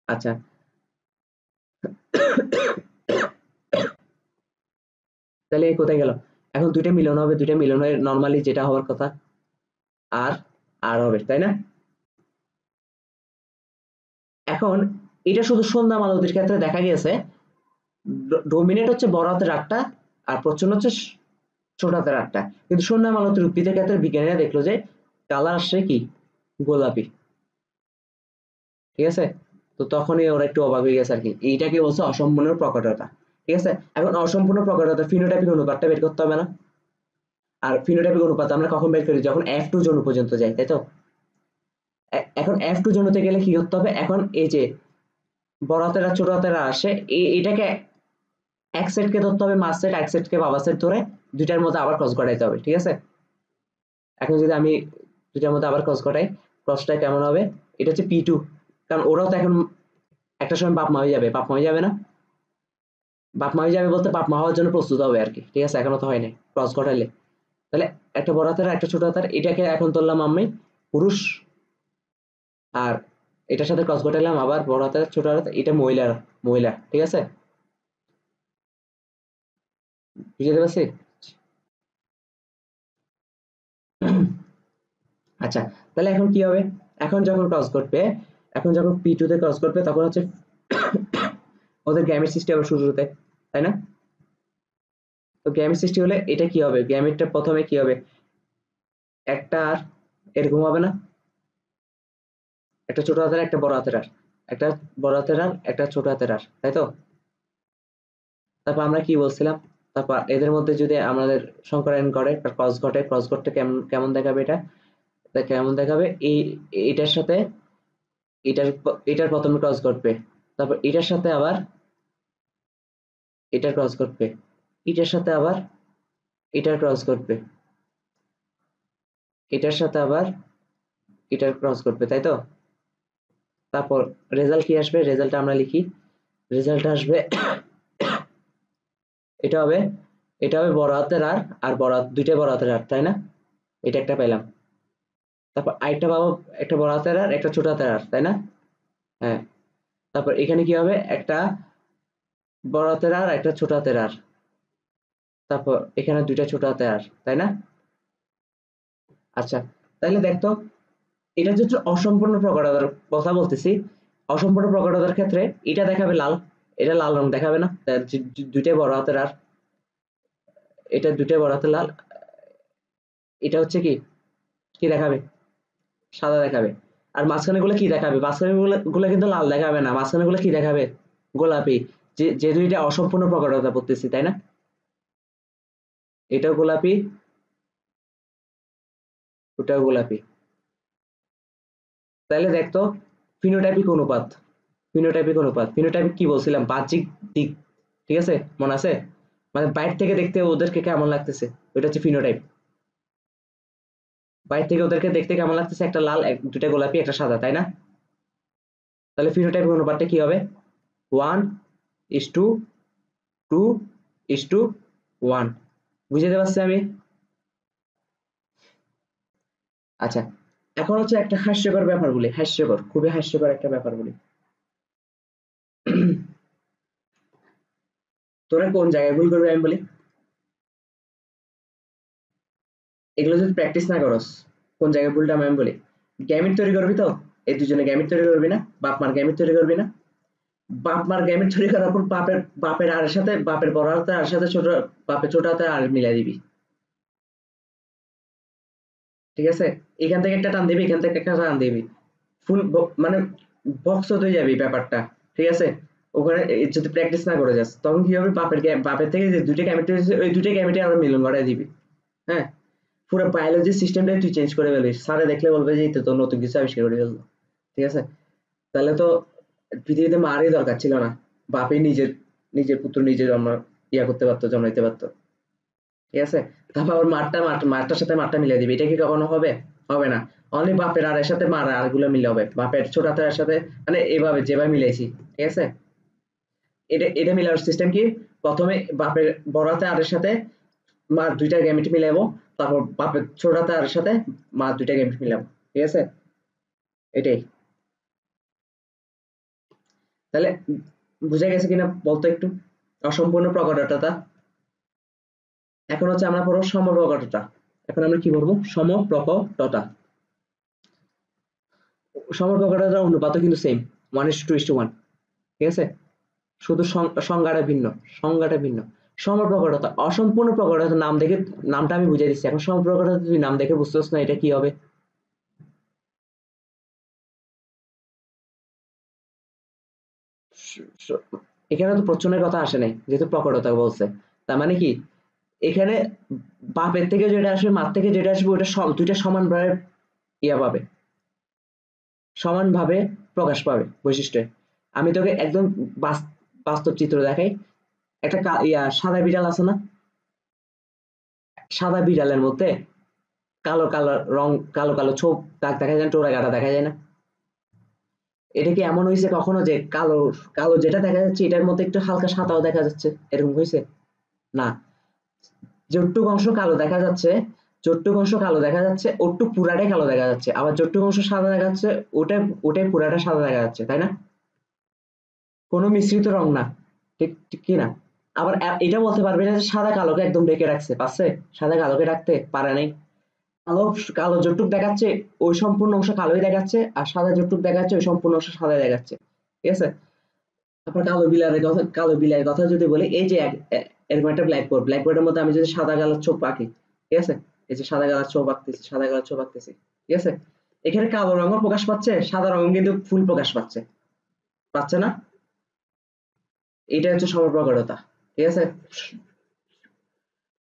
আচ্ছা, তাহলে কোথায় গেল, এখন দুইটা মিলন হবে, দুইটা মিলন হয়ে নর্মালি যেটা হওয়ার কথা আর আর হবে, তাই না। এখন এটা শুধু সন্ধ্যা মালতীর ক্ষেত্রে দেখা গেছে, ডোমিনেট হচ্ছে বড় হাতের আটটা আর প্রচ্ছন্ন হচ্ছে ছোট হাতের আটটা, কিন্তু সন্ধ্যা মালতীর উদ্ভিদের ক্ষেত্রে বিজ্ঞানীরা দেখলো যে কালার আসছে কি গোলাপি, ঠিক আছে। তো তখনই ওরা একটু অবাক হয়ে গেছে আর কি, এইটাকে বলছে অসম্পূর্ণ প্রকটতা, ঠিক আছে। এখন অসম্পূর্ণ প্রকটতা ফিনোটাইপিক অনুপাতটা বের করতে হবে না, আর ফিনোটাইপিক অনুপাত আমরা কখন বের করি, যখন F2 জনু পর্যন্ত যাই, তাই তো। এখন F2 জনুতে গেলে কি করতে হবে, এখন এই যে বড় হাতেরা ছোট হাতেরা আসে, এটাকে এক সেটকে ধরতে হবে মাঝ সেট, এক সেটকে বাবা সেট ধরে দুইটার মধ্যে আবার ক্রস ঘটাইতে হবে, ঠিক আছে। এখন যদি আমি দুইটার মধ্যে আবার ক্রস ঘটাই, ক্রসটা কেমন হবে, এটা হচ্ছে P2, কারণ ওরাও তো এখন একটা সময় বাপ মা হয়ে যাবে, বাপ মা হয়ে যাবে না, বাপ মা হয়ে যাবে বলতে বাপ মা হওয়ার জন্য প্রস্তুত হবে আর কি, ঠিক আছে। এখনো তো হয়নি ক্রস ঘটাইলে। তাহলে একটা বড় হাতের একটা ছোট হাতের, এটাকে এখন ধরলাম আমি পুরুষ, আর এটার সাথে ক্রস ঘটাইলাম আবার বড় হাতের ছোট হাতের, এটা মহিলা, ঠিক আছে, বুঝতে পারছি। আচ্ছা, তাহলে এখন কি হবে, এখন যখন ক্রস ঘটবে, এখন যখন P2 তে ক্রস ঘটবে তখন হচ্ছে ওদের গ্যামেট সৃষ্টি হবে শুরুতে, তাই না। তো গ্যামেট সৃষ্টি হলে এটা কি হবে, গ্যামেটটা প্রথমে কি হবে, একটা আর এরকম হবে না, একটা ছোট হাতের একটা বড় হাতের আর, একটা বড় হাতের আর একটা ছোট হাতের আর, তাই তো। তারপর আমরা কি বলছিলাম, তারপর এদের মধ্যে যদি আমাদের সংকরায়ন করে ক্রস ঘটে, ক্রস ঘটতে কেমন কেমন দেখাবে, এটা কেমন দেখাবে, এটার সাথে এটার প্রথমে ক্রস ঘটবে, তারপর এটার সাথে আবার এটার ক্রস ঘটবে, এটার সাথে আবার এটার ক্রস ঘটবে, এটার সাথে আবার এটার ক্রস ঘটবে, তাই তো। তারপর রেজাল্ট কি আসবে, রেজাল্টটা আমরা লিখি, রেজাল্ট আসবে এটা হবে, এটা হবে বড় হাতের আর আর দুইটা বড় হাতের আর, তাই না। এটা একটা পেলাম, তারপর আরেকটা পাবো, একটা বড় হাতের আর একটা ছোট হাতের আর, তাই না। হ্যাঁ, তারপর এখানে কি হবে, একটা বড় হাতের আর একটা ছোট হাতের আর, তারপর এখানে দুইটা ছোট হাতের আর, তাই না। আচ্ছা, তাহলে দেখতো, এটা হচ্ছে অসম্পূর্ণ প্রকটতার কথা বলতেছি। অসম্পূর্ণ প্রকটতার ক্ষেত্রে এটা দেখাবে লাল, এটা লাল রং দেখাবে না, দুইটাই বড় হাতের আর, এটা দুইটাই বড় হাতের লাল, এটা হচ্ছে কি কি দেখাবে, সাদা দেখাবে। আর মাঝখানে গুলো কি দেখাবে, মাঝখানে গুলো কিন্তু লাল দেখাবে না, মাঝখানে গুলো কি দেখাবে, গোলাপি। যে দুইটা অসম্পূর্ণ প্রকটতা পড়তেছি, তাই না। এটাও গোলাপি, ওটাও গোলাপি। তাহলে দেখতো ফিনোটাইপিক অনুপাত, ফিনোটাইপিক কি বলছিলাম, বাহ্যিক দিক, ঠিক আছে, মনে আছে, মানে বাইরে থেকে দেখতে ওদেরকে কেমন লাগতেছে, ওইটা হচ্ছে ফিনোটাইপ। বাইরে থেকে ওদেরকে দেখতে কেমন লাগতেছে, একটা লাল দুইটা গোলাপি একটা সাদা, তাই না। তাহলে ফিনোটাইপিক অনুপাতটা কি হবে, 1:2:1, বুঝতে পারছি আমি। আচ্ছা, এখন হচ্ছে একটা হাস্যকর ব্যাপার বলি, হাস্যকর, খুবই হাস্যকর একটা ব্যাপার বলি। তোরা কোন জায়গায় ভুল করবি আমি বলি, এগুলো যদি প্র্যাকটিস না করস কোন জায়গায় ভুলটা আমি বলি। গ্যামেট তৈরি করবি তো, এই দুজনে গ্যামেট তৈরি করবি না, বাপ মার গ্যামেট তৈরি করবি না, বাপ মার গ্যামেট তৈরি করার পর বাপের বাপের আর সাথে, বাপের বড় হাতে আর সাথে ছোট, বাপের ছোট হাতে আর মিলাই দিবি, ঠিক আছে? এখান থেকে একটা টান দিবি, এখান থেকে একটা টান দিবি, ফুল মানে বক্স হয়ে যাবে ব্যাপারটা, ঠিক আছে? ওখানে যদি প্র্যাকটিস না করে যাস তখন কি হবে, বাপের থেকে যে দুইটা গ্যামেট তৈরি হয়েছে ওই দুইটা গ্যামেটে আরো মিলন ঘটাই দিবি। হ্যাঁ, পুরো বায়োলজি সিস্টেমটাই তুই চেঞ্জ করে ফেলিস, স্যারে দেখলে বলবে যে এই তো তোর নতুন কিছু আবিষ্কার করে ফেললো, ঠিক আছে? তাহলে তো পৃথিবীতে মারই দরকার ছিল না, বাপই নিজের নিজের পুত্র নিজে করতে পারতো, জন্মাইতে পারতো, ঠিক আছে? তারপর আবার মারটার সাথে মারটা মিলিয়ে দিবি, এটা কি কখনো হবে? হবে না। অনলি বাপের আর এর সাথে মার আর গুলো মিলে হবে, বাপের ছোট হাতের সাথে, মানে এইভাবে যেভাবে মিলাইছি, ঠিক আছে? এটা এটা মিলানোর সিস্টেম কি, প্রথমে বাপের বড় হাতে আর এর সাথে মার দুইটা গ্যামেট মিলাবো, তারপর বাপের ছোট হাতে আর এর সাথে মার দুইটা গ্যামেট মিলাবো, ঠিক আছে? এটাই। তাহলে বুঝা গেছে কিনা বলতো একটু, অসম্পূর্ণ প্রকটতা। এখন হচ্ছে আমরা পড়বো সমপ্রকটতা। এখন আমরা কি পড়বো, সমপ্রকটতা। সমপ্রকটতার অনুপাতও কিন্তু সেম, 1:2:1, ঠিক আছে? শুধু সংজ্ঞাটা ভিন্ন, সংজ্ঞাটা ভিন্ন। সমপ্রকটতা, অসম্পূর্ণ প্রকটতা নাম দেখে, নামটা আমি বুঝিয়ে দিচ্ছি, এখন সমপ্রকটতা তুই নাম দেখে বুঝতেছ না এটা কি হবে। এখানে তো প্রচ্ছন্নের কথা আসে নাই, যেহেতু প্রকটতা বলছে, তার মানে কি এখানে বাপের থেকে যেটা আসবে মার থেকে যেটা আসবে ওটা দুইটা সমানভাবে পাবে, সমানভাবে প্রকাশ পাবে বৈশিষ্ট্যে। আমি তোকে একদম বাস্তব চিত্র দেখাই। একটা সাদা বিড়াল আছে না, সাদা বিড়ালের মধ্যে কালো কালো রং, কালো কালো ছোপ দাগ দেখা যায়, টোরা গাটা দেখা যায় না? এটা কি এমন হয়েছে কখনো যে কালো, কালো যেটা দেখা যাচ্ছে এটার মধ্যে একটু হালকা সাদাও দেখা যাচ্ছে, এরকম হয়েছে? না, যতটুকু অংশ কালো দেখা যাচ্ছে, যতটুকু অংশ কালো দেখা যাচ্ছে ওটুক পুরাটাই কালো দেখা যাচ্ছে, আবার যতটুকু অংশ সাদা দেখা যাচ্ছে ওটাই ওটাই পুরাটা সাদা দেখা যাচ্ছে, তাই না? কোনো মিশ্রিত রং না, ঠিক ঠিক কি না? আবার এটা বলতে পারবে না যে সাদা কালোকে একদম ঢেকে রাখছে, পারছে? সাদা কালোকে রাখতে পারে নাই। কালো, কালো যতটুক দেখাচ্ছে ওই সম্পূর্ণ অংশ কালোই দেখাচ্ছে, আর সাদা যতটুক দেখাচ্ছে ওই সম্পূর্ণ অংশ সাদা দেখাচ্ছে, ঠিক আছে? তারপর কালো বিলারের কথা, কালো বিলারের কথা যদি বলি, এই যে এরকম একটা ব্ল্যাকবোর্ড, ব্ল্যাকবোর্ডের মধ্যে আমি যদি সাদা কালার ছোপ আঁকি, ঠিক আছে? এই যে সাদা কালার ছোপ আঁকতেছি, সাদা কালার ছোপ আঁকতেছি, ঠিক আছে? এখানে কালো রঙও প্রকাশ পাচ্ছে, সাদা রঙ কিন্তু ফুল প্রকাশ পাচ্ছে, পাচ্ছে না? এটা হচ্ছে সমপ্রকটতা, ঠিক আছে?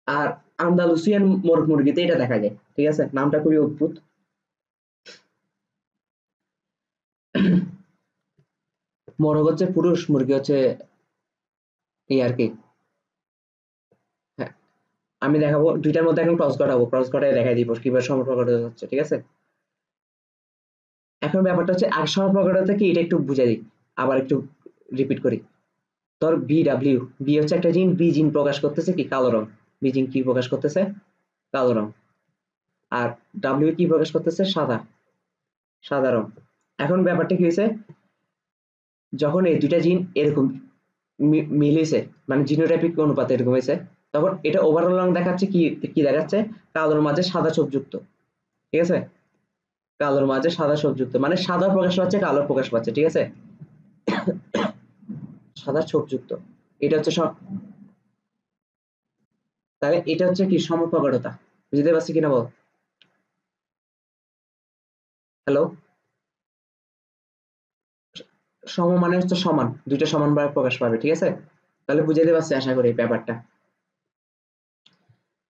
আর আন্দালুসিয়ান মোরগ মুরগিতে এটা দেখা যায়, ঠিক আছে? নামটা খুবই অদ্ভুত। মোরগ হচ্ছে পুরুষ, মুরগি হচ্ছে এই আর কি। হ্যাঁ, আমি দেখাবো দুইটার মধ্যে এখন ক্রস ঘটাবো, ক্রস ঘটায় দেখাই দিব কিভাবে সমপ্রকটতা হচ্ছে, ঠিক আছে? এখন ব্যাপারটা হচ্ছে আর সমপ্রকটতা কি এটা একটু বুঝাই দিই, আবার একটু রিপিট করি। ধর বি হচ্ছে একটা জিন, বি জিন প্রকাশ করতেছে কি, কালো রং। বি জিন কি প্রকাশ করতেছে, কালো রং। আর ডাব্লিউ কি প্রকাশ করতেছে, সাদা, সাদা রং। এখন ব্যাপারটা কি হয়েছে, যখন এই দুইটা জিন এরকম মিলেছে, মানে জিনোটাইপিক অনুপাতে এরকম হয়েছে, তখন এটা ওভারঅল রং দেখাচ্ছে কি, কি দেখাচ্ছে, কালোর মাঝে সাদা ছোপ যুক্ত, ঠিক আছে? কালোর মাঝে সাদা ছোপ যুক্ত মানে সাদা প্রকাশ পাচ্ছে, কালো প্রকাশ পাচ্ছে, ঠিক আছে? সাদা ছোপ যুক্ত, এটা হচ্ছে তাহলে এটা হচ্ছে কি সমপ্রকটতা, বুঝতে পারছি কিনা বল? হ্যালো? সম মানে হচ্ছে সমান, দুইটা সমান ভাবে প্রকাশ পাবে, ঠিক আছে? তাহলে বুঝাইতে পারছি আশা করি ব্যাপারটা।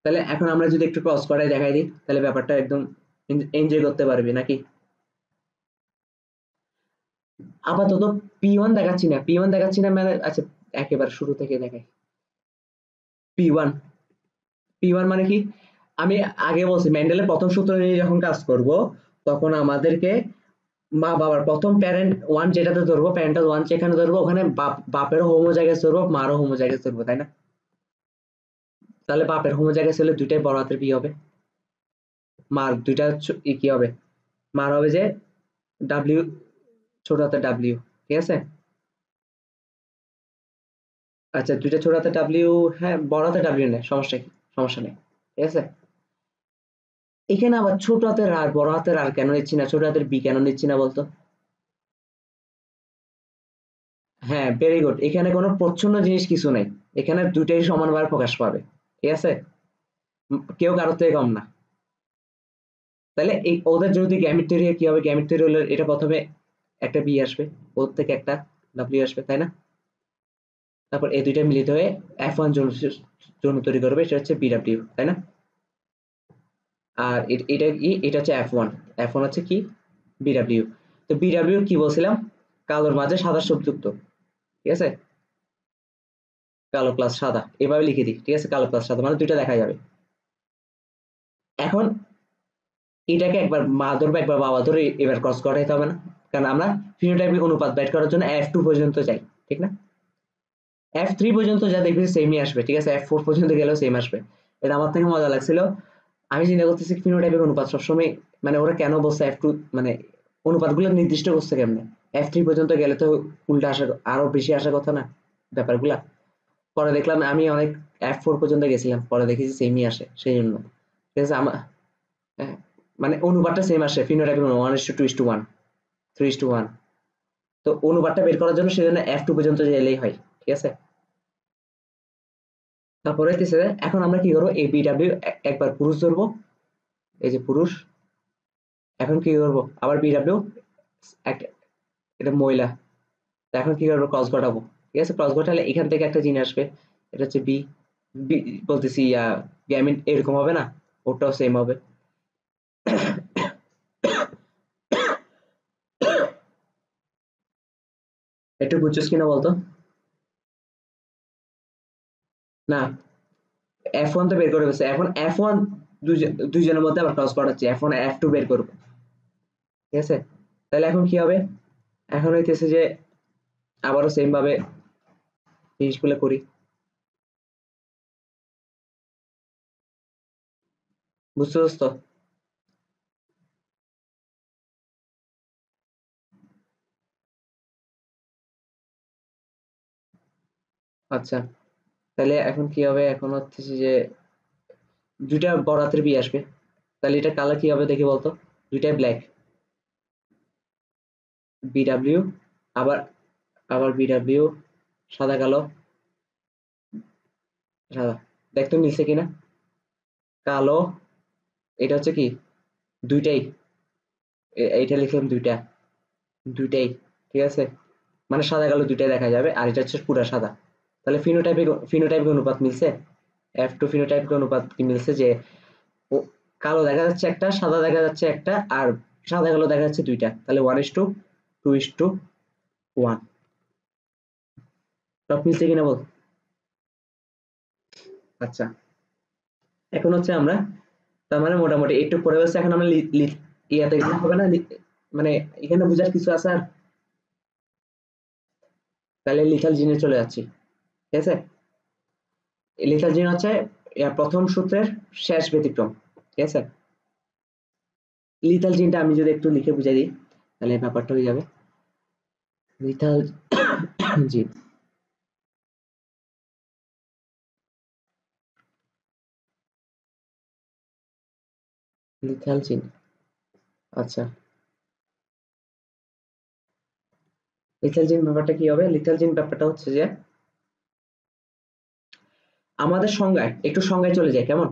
তাহলে এখন আমরা যদি একটু ক্রস করাই দেখাই দিই, তাহলে ব্যাপারটা একদম এনজয় করতে পারবি নাকি? আপাতত P1 দেখাচ্ছি না, P1 দেখাচ্ছি না মানে, আচ্ছা একেবারে শুরু থেকে দেখাই। P1, P1 মানে কি, আমি আগে বলছি মেন্ডেলের প্রথম সূত্র নিয়ে যখন কাজ করব তখন আমাদেরকে মা বাবার প্রথম প্যারেন্ট ওয়ান যেটাতে ধরবো, প্যারেন্টাল ওয়ান যেখানে ধরবো ওখানে বাপেরও হোমোজাইগাস ধরবো, মারও হোমোজাইগাস ধরবো, তাই না? তাহলে বাপের হোমোজাইগাস হলে দুইটাই বড় হাতের বি হবে। মার দুইটা কি হবে, মার হবে যে ডাব্লিউ, ছোট হাতের ডাব্লিউ, ঠিক আছে। আচ্ছা দুইটা ছোট হাতের ডাব্লিউ, হ্যাঁ বড় হাতের ডাব্লিউ নেই, সমস্যা কি, সমস্যা নেই, ঠিক আছে। এখানে আবার ছোট হাতের আর বড় হাতের আর কেন নিচ্ছি না, ছোট হাতের বি কেন নিচ্ছি না বলতো? হ্যাঁ ভেরি গুড, এখানে কোনো প্রচ্ছন্ন জিনিস কিছু নেই, এখানে দুইটাই সমানভাবে প্রকাশ পাবে, ঠিক আছে। কেউ কারোর থেকে কম না। তাহলে এই ওদের যদি গ্যামেট তৈরি হয় কি হবে, গ্যামেট তৈরি হলে এটা প্রথমে একটা বি আসবে, ওর থেকে একটা ডাব্লিউ আসবে, তাই না? তারপর এই দুইটা মিলিত হয়ে F1 যৌন তৈরি করবে, সেটা হচ্ছে বিডব্লিউ, তাই না? আর এটা কি, এটা হচ্ছে F1, F1 হচ্ছে কি, বিডব্লিউ। তো বিডব্লিউ কি বলছিলাম, কালোর মাঝে সাদা যুক্ত, ঠিক আছে, কালো প্লাস সাদা, এভাবে লিখে দিই, ঠিক আছে, কালো প্লাস সাদা মানে দুইটা দেখা যাবে। এখন এটাকে একবার মা ধরবে একবার বাবা ধরে এবার ক্রস করাইতে হবে না, কারণ আমরা ফিনোটাইপিক অনুপাত বের করার জন্য F2 পর্যন্ত যাই, ঠিক না? F3 পর্যন্ত যা দেখবি সেমই আসবে, ঠিক আছে, F4 পর্যন্ত গেলেও সেম আসবে। এটা আমার থেকে মজা লাগছিল, আমি চিন্তা করতেছি ফিনোটাইপিক অনুপাত সবসময়, মানে ওরা কেন বলছে F2, মানে অনুপাতগুলো নির্দিষ্ট করছে কেমনে, F3 পর্যন্ত গেলে তো উল্টা আসা, আরো বেশি আসার কথা না ব্যাপারগুলা। পরে দেখলাম আমি অনেক F4 পর্যন্ত গেছিলাম, পরে দেখেছি সেমই আসে, সেই জন্য, ঠিক আছে। আমার মানে অনুপাতটা সেম আসে, ফিনোটাইপিক 1:2:1, 3:1। তো অনুপাতটা বের করার জন্য সেজন্য F2 পর্যন্ত গেলেই হয়, ঠিক আছে। তারপরে হইতেছে এখন আমরা কি করবো, এই বিডব্লিউ একবার পুরুষ ধরবো, এই যে পুরুষ। এখন কি করবো, আবার বিডব্লিউ একটা, এটা মহিলা। তো এখন কি করবো, ক্রস ঘটাবো, ঠিক আছে, ক্রস ঘটালে এখান থেকে একটা জিনিস আসবে, এটা হচ্ছে বি, বি বলতেছি গ্যামিন এরকম হবে না, ওটাও সেম হবে। একটু বুঝছিস কিনা বলতো? না, F1 তো বের করে ফেলছে, এখন F1 দুইজনের মধ্যে আবার ক্রস ঘটাচ্ছি, F1 F2 বের করবো, ঠিক আছে। তাহলে এখন কি হবে, এখন হইতেছে যে আবারও সেম ভাবে জিনিসগুলো করি, বুঝতে পারছো তো? আচ্ছা তাহলে এখন কি হবে, এখন হচ্ছে যে দুইটা বড় হাতের বি আসবে, তাহলে এটা কালার কি হবে দেখি বলতো, দুইটাই ব্ল্যাক, বিডব্লিউ, আবার আবার বিডব্লিউ, সাদা কালো, সাদা, দেখতো মিলছে কিনা, কালো, এটা হচ্ছে কি, দুইটাই, এইটা লিখলাম দুইটা, দুইটাই, ঠিক আছে, মানে সাদা কালো দুইটাই দেখা যাবে, আর এটা হচ্ছে পুরা সাদা। তাহলে ফিনোটাইপিক অনুপাত মিলছে, F2 ফিনোটাইপিক অনুপাত কি মিলছে যে ও কালো দেখা যাচ্ছে একটা, সাদা দেখা যাচ্ছে একটা, আর সাদা কালো দেখা যাচ্ছে দুইটা, তাহলে 1:2:1। সব মিলছে কিনা বল? আচ্ছা এখন হচ্ছে আমরা, তার মানে মোটামুটি একটু পরে হচ্ছে, এখন আমরা ইয়াতে গেলে হবে না, মানে এখানে বোঝার কিছু আছে আর, তাহলে লিথাল জিনে চলে যাচ্ছি, ঠিক আছে। লিথাল জিন হচ্ছে প্রথম সূত্রের শেষ ব্যতিক্রম, ঠিক আছে। লিথাল জিনটা আমি যদি একটু লিখে বুঝাই দিই, তাহলে ব্যাপারটা হয়ে যাবে। লিথাল জিন, লিথাল জিন, আচ্ছা লিথাল জিন ব্যাপারটা কি হবে, লিথাল জিন ব্যাপারটা হচ্ছে যে আমাদের সংজ্ঞায়, একটু সংজ্ঞায় চলে যায় কেমন,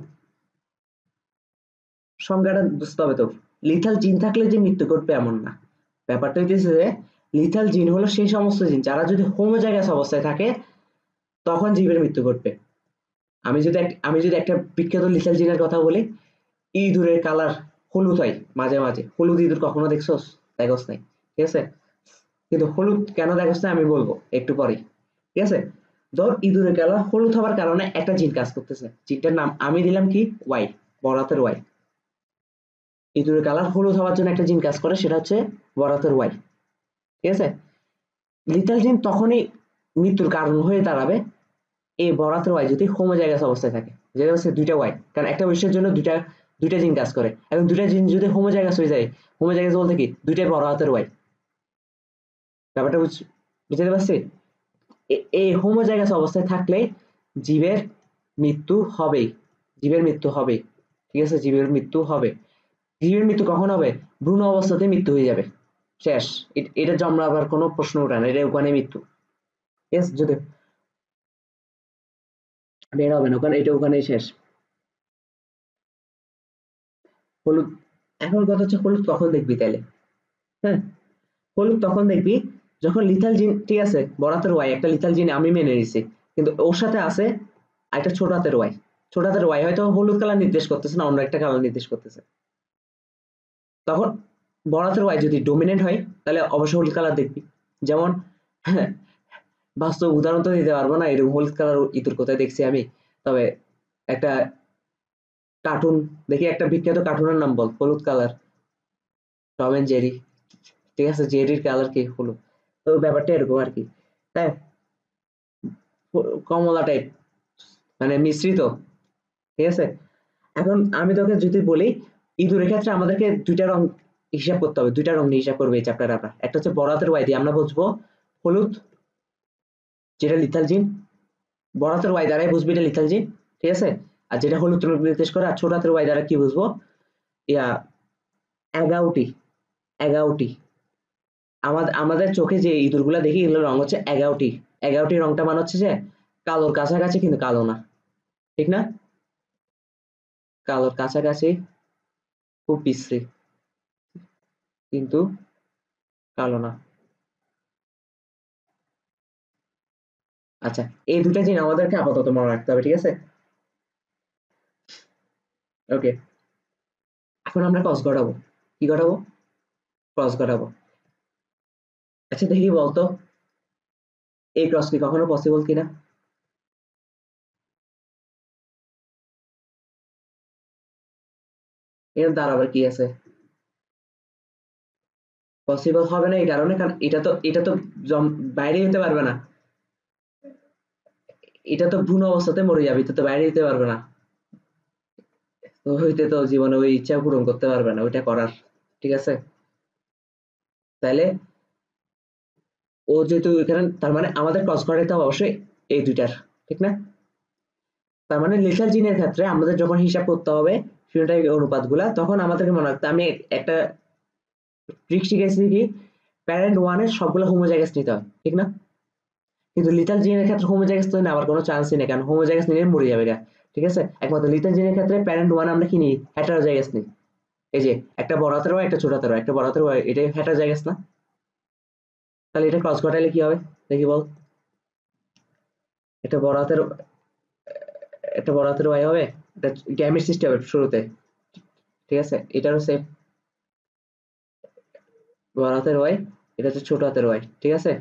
সংজ্ঞাটা বুঝতে হবে তো। লিথাল জিন থাকলে যে মৃত্যু ঘটবে এমন না, ব্যাপারটা হইতেছে যে লিথাল জিন হলো সেই সমস্ত জিন যারা যদি হোমোজাইগাস অবস্থায় থাকে তখন জীবের মৃত্যু ঘটবে। আমি যদি একটা বিখ্যাত লিথাল জিনের কথা বলি, ইঁদুরের কালার হলুদ হয় মাঝে মাঝে, হলুদ ইঁদুর কখনো দেখছোস? দেখোস নাই, ঠিক আছে। কিন্তু হলুদ কেন দেখোস না আমি বলবো একটু পরেই, ঠিক আছে। ধর ইঁদুরের কালার হলুদ হওয়ার কারণে একটা জিন কাজ করতেছে, জিনটার নাম আমি দিলাম কি, ওয়াই, বড় হাতের ওয়াই। ইঁদুরের কালার হলুদ হওয়ার জন্য একটা জিন কাজ করে, সেটা হচ্ছে বড় হাতের ওয়াই, ঠিক আছে। লিথাল জিন তখনই মৃত্যুর কারণ হয়ে দাঁড়াবে এই বড় হাতের ওয়াই যদি হোমোজাইগাস অবস্থায় থাকে, যেটা হচ্ছে দুইটা ওয়াই, কারণ একটা উইশের জন্য দুইটা দুইটা জিন কাজ করে। এখন দুইটা জিন যদি হোমোজাইগাস হয়ে যায়, হোমোজাইগাস বলতে কি দুইটাই বড় হাতের ওয়াই। ব্যাপারটা বুঝতে পারছি? এই হোমোজাইগাস অবস্থায় থাকলে জীবের মৃত্যু হবেই, জীবের মৃত্যু হবে। ঠিক আছে, জীবের মৃত্যু হবে। জীবের মৃত্যু কখন হবে? ভ্রূণ অবস্থাতে মৃত্যু হয়ে যাবে, শেষ। এটা জন্মাবার কোনো প্রশ্ন ওঠে না, এটা ওখানে মৃত্যু। ঠিক আছে, যদি বের হবে না ওখানে, এটা ওখানেই শেষ। হলুদ, এখন কথা হচ্ছে হলুদ কখন দেখবি তাইলে? হ্যাঁ, হলুদ তখন দেখবি যখন লিথাল জিন, ঠিক আছে, বড় হাতের ওয়াই একটা লিথাল জিন আমি মেনে নিছি, কিন্তু ওর সাথে আছে একটা ছোট হাতের ওয়াই। ছোট হাতের ওয়াই হয়তো হলুদ কালার নির্দেশ করতেছে না, অন্য একটা কালার নির্দেশ করতেছে। তখন বড় হাতের ওয়াই যদি ডোমিনেন্ট হয় তাহলে অবশ্যই হলুদ কালার দেখবি। যেমন হ্যাঁ, বাস্তব উদাহরণ তো দিতে পারবো না এরকম হলুদ কালার ইঁদুর কোথায় দেখছি আমি, তবে একটা কার্টুন দেখি, একটা বিখ্যাত কার্টুনের নাম বল হলুদ কালার, টম এন্ড জেরি। ঠিক আছে, জেরির কালার কি হলুদ, তো ব্যাপারটা এরকম আর কি। তাই কমলা টাইপ, মানে মিশ্রিত। ঠিক আছে, এখন আমি তোকে যদি বলি ইঁদুরের ক্ষেত্রে আমাদেরকে দুইটা রং হিসাব করতে হবে, দুইটা রং নিয়ে হিসাব করবে এই চ্যাপ্টারে আমরা। একটা হচ্ছে বড় হাতের ওয়াই দিয়ে আমরা বুঝবো হলুদ, যেটা লিথাল জিন, বড় হাতের ওয়াই দ্বারাই বুঝবি এটা লিথাল জিন। ঠিক আছে, আর যেটা হলুদ নির্দেশ করে, আর ছোট হাতের ওয়াই দ্বারা কি বুঝবো? ইয়া এগাউটি, এগাউটি। আমাদের আমাদের চোখে যে ইঁদুরগুলা দেখি এগুলোর রং হচ্ছে এগাউটি। এগাউটি রংটা মানে হচ্ছে যে কালোর কাছাকাছি কিন্তু কালো না, ঠিক না? কালোর কাছাকাছি, খুব বিশ্রী, কিন্তু কালো না। আচ্ছা, এই দুটা জিনিস আমাদেরকে আপাতত মনে রাখতে হবে, ঠিক আছে? ওকে, এখন আমরা ক্রস ঘটাবো। কি ঘটাবো? ক্রস ঘটাবো। আচ্ছা দেখি বলতো এই ক্রস কি কখনো পসিবল কিনা? এর দ্বারা আবার কি আছে? পসিবল হবে না এই কারণে, কারণ এটা তো বাইরে হতে পারবে না, এটা তো ভ্রূণ অবস্থাতে মরে যাবে, এটা তো বাইরে দিতে পারবে না। তো হইতে তো জীবনে ওই ইচ্ছা পূরণ করতে পারবে না ওইটা করার। ঠিক আছে, তাহলে ও যেহেতু এখানে, তার মানে আমাদের ক্রস ঘটাইতে হবে অবশ্যই এই দুইটার, ঠিক না? তার মানে লিথাল জিনের ক্ষেত্রে আমাদের যখন হিসাব করতে হবে ফিনোটাইপ অনুপাতগুলা, তখন আমাদেরকে মনে রাখতে, আমি একটা ট্রিক শিখেছি কি, প্যারেন্ট ওয়ানের সবগুলো হোমোজাইগাস নিতে হয়, ঠিক না? কিন্তু লিথাল জিনের ক্ষেত্রে হোমোজাইগাস তো নেওয়ার কোনো চান্সই নেই, কারণ হোমোজাইগাস নিলে মরে যাবে এরা। ঠিক আছে, একমাত্র লিথাল জিনের ক্ষেত্রে প্যারেন্ট ওয়ান আমরা কি নিই? হেটারোজাইগাস নিই। এই যে একটা বড় হাতের ওয়াই একটা ছোট হাতের ওয়াই, একটা বড় হাতের ওয়াই, এটাই হেটারোজাইগাস না? তাহলে এটা ক্রস ঘটাইলে কি হবে দেখি বল? একটা বড় হাতের, একটা বড় হাতের ওয়াই হবে, এটা গ্যামেট সিস্টেম হবে শুরুতে। ঠিক আছে, এটারও সেম বড় হাতের ওয়াই, এটা হচ্ছে ছোট হাতের ওয়াই। ঠিক আছে,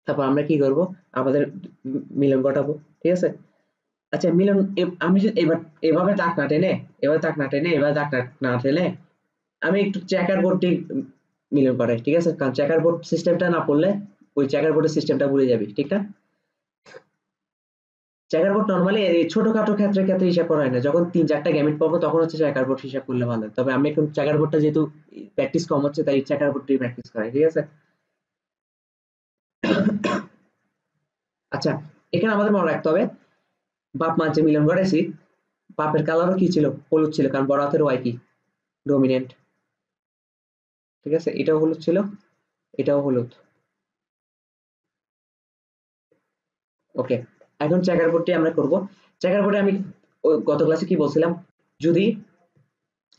তারপর আমরা কি করব? আমাদের মিলন ঘটাবো। ঠিক আছে, আচ্ছা মিলন, আমি যদি এবার এভাবে দাগ না টেনে, এবার দাগ না টেনে, এবার দাগ না টেনে আমি একটু চেকার বোর্ড দিয়ে মিলন করাই। ঠিক আছে, কারণ চেকার বোর্ড সিস্টেমটা না পড়লে ওই চেকার বোর্ডের সিস্টেমটা ভুলে যাবি, ঠিক না? চেকার বোর্ড নরমালি এই ছোটখাটো ক্ষেত্রে হিসাব করা হয় না, যখন ৩-৪টা গ্যামেট পাবো তখন হচ্ছে চেকার বোর্ড হিসাব করলে ভালো হয়। তবে আমি এখন চেকার বোর্ডটা যেহেতু প্র্যাকটিস কম হচ্ছে তাই চেকার বোর্ডটাই প্র্যাকটিস করাই। ঠিক আছে, আচ্ছা এখানে আমাদের মনে রাখতে হবে বাপ মা যে মিলন ঘটাইছি, বাপের কালারও কি ছিল? হলুদ ছিল, কারণ বড় হাতের ওয়াই কি ডমিনেন্ট। ঠিক আছে, এটাও হলুদ ছিল, এটাও হলুদ। ওকে, এখন চেকার বোর্ডটি আমরা করব। চেকার বোর্ডে আমি গত ক্লাসে কি বলছিলাম, যদি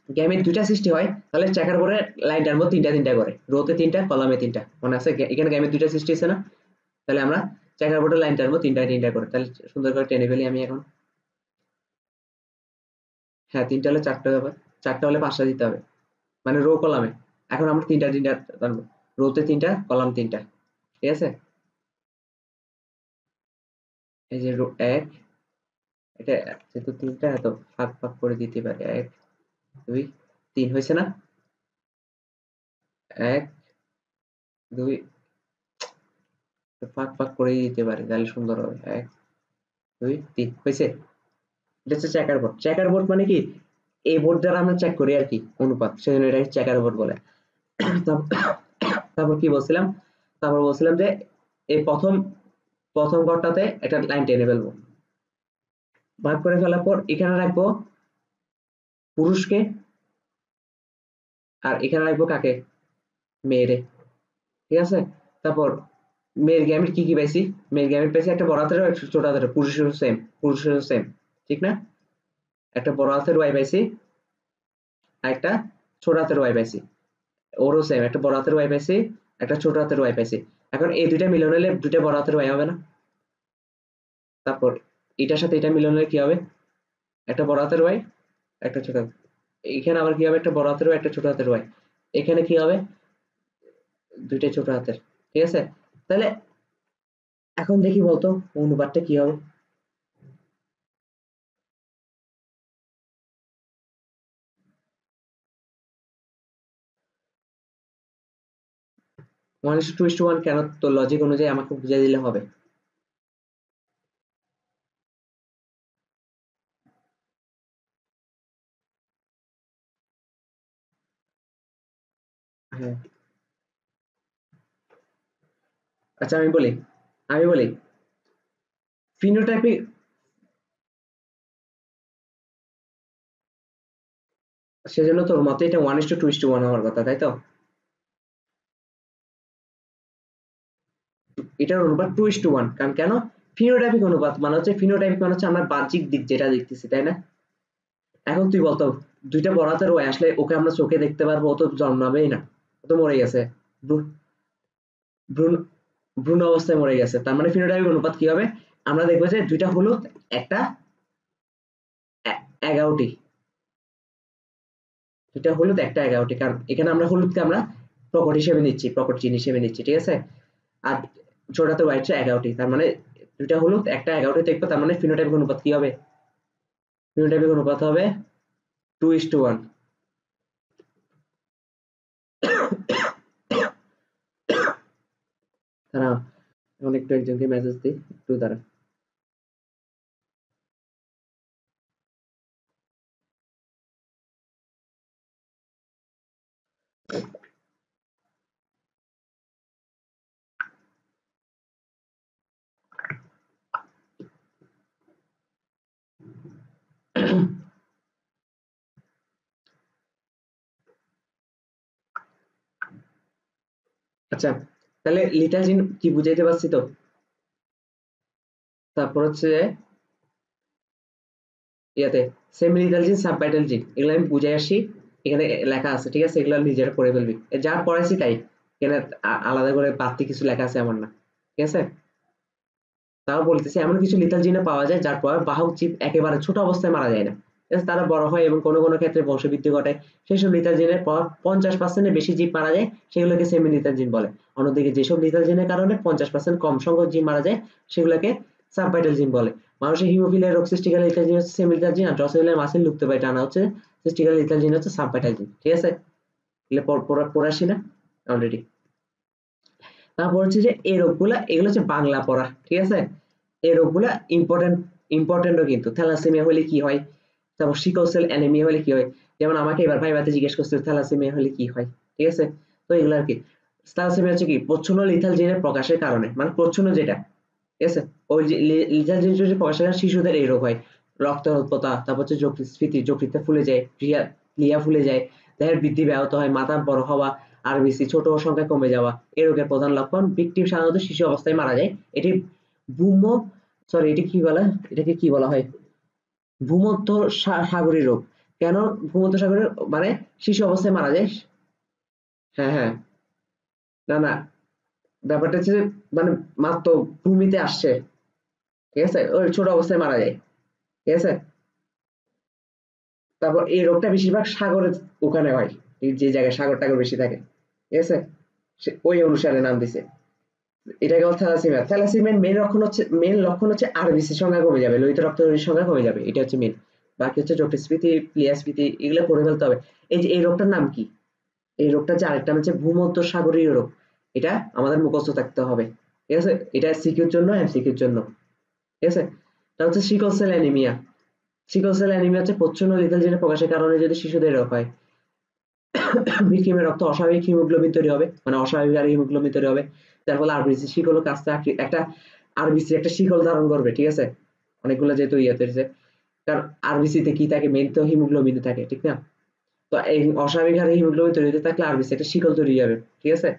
গেমের দুইটা সৃষ্টি হয় তাহলে চেকার বোর্ডে লাইন টানবো তিনটা তিনটা করে, রোতে তিনটা কলামে তিনটা, মনে আছে? এখানে গেমের দুইটা সৃষ্টি হয়েছে না? তাহলে আমরা চেকার বোর্ডে লাইন টানবো তিনটা তিনটা করে, তাহলে সুন্দর করে টেনে ফেলি আমি এখন। হ্যাঁ, তিনটা হলে চারটা হবে, চারটা হলে পাঁচটা দিতে হবে, মানে রো কলামে। এখন আমরা তিনটা তিনটা টানবো, রোতে তিনটা কলাম তিনটা। ঠিক আছে, এই যে রো এক, এটা যেহেতু তিনটা এত ভাগ ভাগ করে দিতে পারে, এক দুই তিন, হয়েছে না? এক দুই, ফাঁক ফাঁক করে দিতে পারে তাহলে সুন্দর হবে। এক দুই তিন, হয়েছে? এটা হচ্ছে চেকার বোর্ড। চেকার বোর্ড মানে কি, এই বোর্ড দ্বারা আমরা চেক করি আর কি অনুপাত, সেজন্য এটাকে চেকার বোর্ড বলে। তারপর কি বলছিলাম, তারপর বলছিলাম যে এই প্রথম ঘরটাতে একটা লাইন টেনে ফেলবো, ভাগ করে ফেলার পর এখানে রাখবো পুরুষকে, আর এখানে রাখবো কাকে, মেয়েরে, ঠিক আছে। তারপর মেয়ের গ্যামেট কি কি পাইছি, মেয়ের গ্যামেট পাইছি একটা বড় হাতের একটা ছোট হাতের, পুরুষেরও সেম, ঠিক না, একটা বড় হাতের ওয়াই পাইছি আর একটা ছোট হাতের ওয়াই পাইছি, ওরও সেম একটা বড় হাতের ওয়াই পাইছি একটা ছোট হাতের ওয়াই পাইছি। এখন এই দুইটা মিলন হলে দুইটা বড় হাতের ওয়াই হবে না, তারপর এটার সাথে এটা মিলন হলে কি হবে, একটা বড় হাতের ওয়াই একটা ছোট, এখানে আবার কি হবে, একটা বড় হাতের ওয়াই একটা ছোট হাতের ওয়াই, এখানে কি হবে, দুইটাই ছোট হাতের, ঠিক আছে। তাহলে এখন দেখি বলতো অনুপাতটা কি হবে। One is to is to one কেন, তো লজিক অনুযায়ী আমাকে বুঝিয়ে দিলে হবে। হ্যাঁ, আচ্ছা আমি বলি ফিনোটাইপিক, সেজন্য তোর মতে এটা one is to is to one হওয়ার কথা, তাই তো? এটার অনুপাত টু ইস টু ওয়ান, কারণ কেন, ফিনোটাইপিক অনুপাত মানে হচ্ছে, ফিনোটাইপিক মানে হচ্ছে আমরা বাহ্যিক দিক যেটা দেখতেছি, তাই না। এখন তুই বলতো দুইটা বড় হাতের ওয়াই আসলে ওকে আমরা চোখে দেখতে পারবো, ও তো জন্মাবেই না, ও তো মরে গেছে, ভ্রূণ ভ্রূণ অবস্থায় মরে গেছে, তার মানে ফিনোটাইপিক অনুপাত কি হবে, আমরা দেখবো যে দুইটা হলুদ একটা 11টি, দুইটা হলুদ একটা 11টি, কারণ এখানে আমরা হলুদকে আমরা প্রকট হিসেবে নিচ্ছি, প্রকট চিহ্ন হিসেবে নিচ্ছি, ঠিক আছে। আর ছোটটা হোয়াইটটা 11টি, তার মানে দুইটা হলুদ একটা 11টি দেখবো, তার মানে ফিনোটাইপিক অনুপাত কি হবে, ফিনোটাইপিক অনুপাত হবে টু ইস টু ওয়ান। দাঁড়া, এখন একটু একজনকে মেসেজ দিই, একটু দাঁড়া। আচ্ছা, তাহলে লিটাল জিন কি বুঝাইতে পারছি তো। তারপর হচ্ছে ইয়াতে সেমি লিটাল জিন, সাবটাইটেল জিন, এগুলো আমি বুঝে আসি, এখানে লেখা আছে, ঠিক আছে, এগুলো নিজেরা পড়ে ফেলবি, যা পড়াইছি তাই, এখানে আলাদা করে বাড়তি কিছু লেখা আছে এমন না, ঠিক আছে। তাও বলতেছি এমন কিছু লিথাল জিনে পাওয়া যায় যার পর বাহক জীব একেবারে ছোট অবস্থায় মারা যায় না, ঠিক আছে? তারা বড় হয় এবং কোনো কোনো ক্ষেত্রে বংশবৃদ্ধি ঘটায়, সেই সব লিথাল জিনের পর 50%-এর বেশি জীব মারা যায়, সেগুলোকে সেমি লিথাল জিন বলে। অন্যদিকে যেসব লিথাল জিনের কারণে 50% কম সংখ্যক জীব মারা যায়, সেগুলোকে সাবভাইটাল জিন বলে। মানুষের হিমোফিলিয়া রোগ সৃষ্টিকারী লিথাল জিন হচ্ছে সেমি লিথাল জিন, আর ড্রসোফিলার মাসেল লুপ্তপ্রায় টানা হচ্ছে সৃষ্টিকারী লিথাল জিন হচ্ছে সাবভাইটাল জিন, ঠিক আছে। এগুলো পড়ে আসি না অলরেডি। তারপর হচ্ছে যে এই রোগগুলা, এগুলো হচ্ছে বাংলা পড়া, ঠিক আছে। এই রোগগুলা ইম্পর্টেন্টও কিন্তু, থ্যালাসেমিয়া হলে কি হয়, তারপর সিকল সেল অ্যানিমিয়া হলে কি হয়, যেমন আমাকে এবার ভাইবাতে জিজ্ঞেস করছিল থ্যালাসেমিয়া হলে কি হয়, ঠিক আছে। তো এগুলো আর কি, থ্যালাসেমিয়া হচ্ছে কি প্রচ্ছন্ন লিথাল জিনের প্রকাশের কারণে, মানে প্রচ্ছন্ন যেটা, ঠিক আছে, ওই যে লিথাল জিন যদি প্রকাশের কারণে শিশুদের এই রোগ হয়, রক্তাল্পতা, তারপর হচ্ছে স্মৃতি, যকৃৎ ফুলে যায়, প্লিহা ফুলে যায়, দেহের বৃদ্ধি ব্যাহত হয়, মাথা বড় হওয়া, আরবিসি ছোট সংখ্যা কমে যাওয়া, এই রোগের প্রধান লক্ষণ। ভিকটিম সাধারণত শিশু অবস্থায় মারা যায়, এটি ভূম সরি এটি কি বলা, এটাকে কি বলা হয়, ভূমধ্য সাগরী রোগ। কেন ভূমধ্য সাগরী, মানে শিশু অবস্থায় মারা যায়। হ্যাঁ হ্যাঁ, না না, ব্যাপারটা হচ্ছে যে মানে মাত্র ভূমিতে আসছে, ঠিক আছে, ওই ছোট অবস্থায় মারা যায়, ঠিক আছে। তারপর এই রোগটা বেশিরভাগ সাগরের ওখানে হয়, যে জায়গায় সাগর টাগর বেশি থাকে, ঠিক আছে, ওই অনুসারে নাম দিছে। এটাকে বলে থ্যালাসেমিয়া। থ্যালাসেমিয়ার মেন লক্ষণ হচ্ছে আরবিসি সংখ্যা কমে যাবে, লোহিত রক্তের সংখ্যা কমে যাবে, এটা হচ্ছে মেন। বাকি হচ্ছে জটিলস্ফীতি, প্লিয়াস্ফীতি, এগুলো পড়ে ফেলতে হবে। এই যে এই রোগটার নাম কি, এই রোগটা যে আরেকটা হচ্ছে ভূমধ্য সাগরীয় রোগ, এটা আমাদের মুখস্থ থাকতে হবে, ঠিক আছে। এটা সিকিউর জন্য, এমসিকিউর জন্য, ঠিক আছে। এটা হচ্ছে sickle cell anaemia, sickle cell anaemia হচ্ছে প্রচ্ছন্ন লিথেল জিনের প্রকাশের কারণে যদি শিশুদের রোগ হয়, ভিকটিমের রক্ত অস্বাভাবিক হিমোগ্লোবিন তৈরি হবে, মানে অস্বাভাবিক হারে হিমোগ্লোবিন তৈরি হবে, যার ফলে আরবিসি শিকল ও কাছটা একটা আরবিসি একটা শিকল ধারণ করবে, ঠিক আছে? অনেকগুলো যেহেতু ইয়ে তৈরি, কারণ আরবিসিতে কি থাকে, মেইন তো হিমোগ্লোবিন থাকে, ঠিক না? তো এই অস্বাভাবিক হারে হিমোগ্লোবিন তৈরি হতে থাকলে আরবিসি একটা শিকল তৈরি হবে, ঠিক আছে?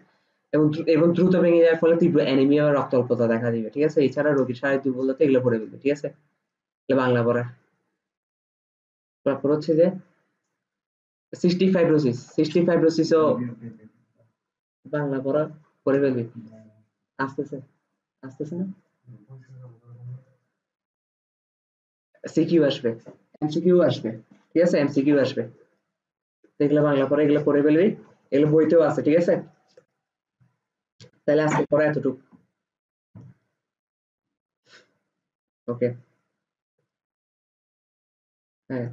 এবং দ্রুত ভেঙে যাওয়ার ফলে তীব্র অ্যানিমিয়া বা রক্ত অল্পতা দেখা দিবে, ঠিক আছে? এছাড়া রোগীর শারীরিক দুর্বলতা এগুলো পড়ে ফেলবে, ঠিক আছে? এগুলো বাংলা পড়া। তারপর হচ্ছে যে সিস্টিক ফাইব্রোসিস, সিস্টিক ফাইব্রোসিসও বাংলা পড়া পড়ে ফেলবি। আসতেছে, আসতেছে না? সিকিউ আসবে, এমসিকিউ আসবে, ঠিক আছে? এমসিকিউ আসবে, এগুলো বাংলা পড়া, এগুলো পড়ে ফেলবি, এগুলো বইতেও আছে, ঠিক আছে? তাহলে আজকে পড়া এতটুকু, ওকে? হ্যাঁ।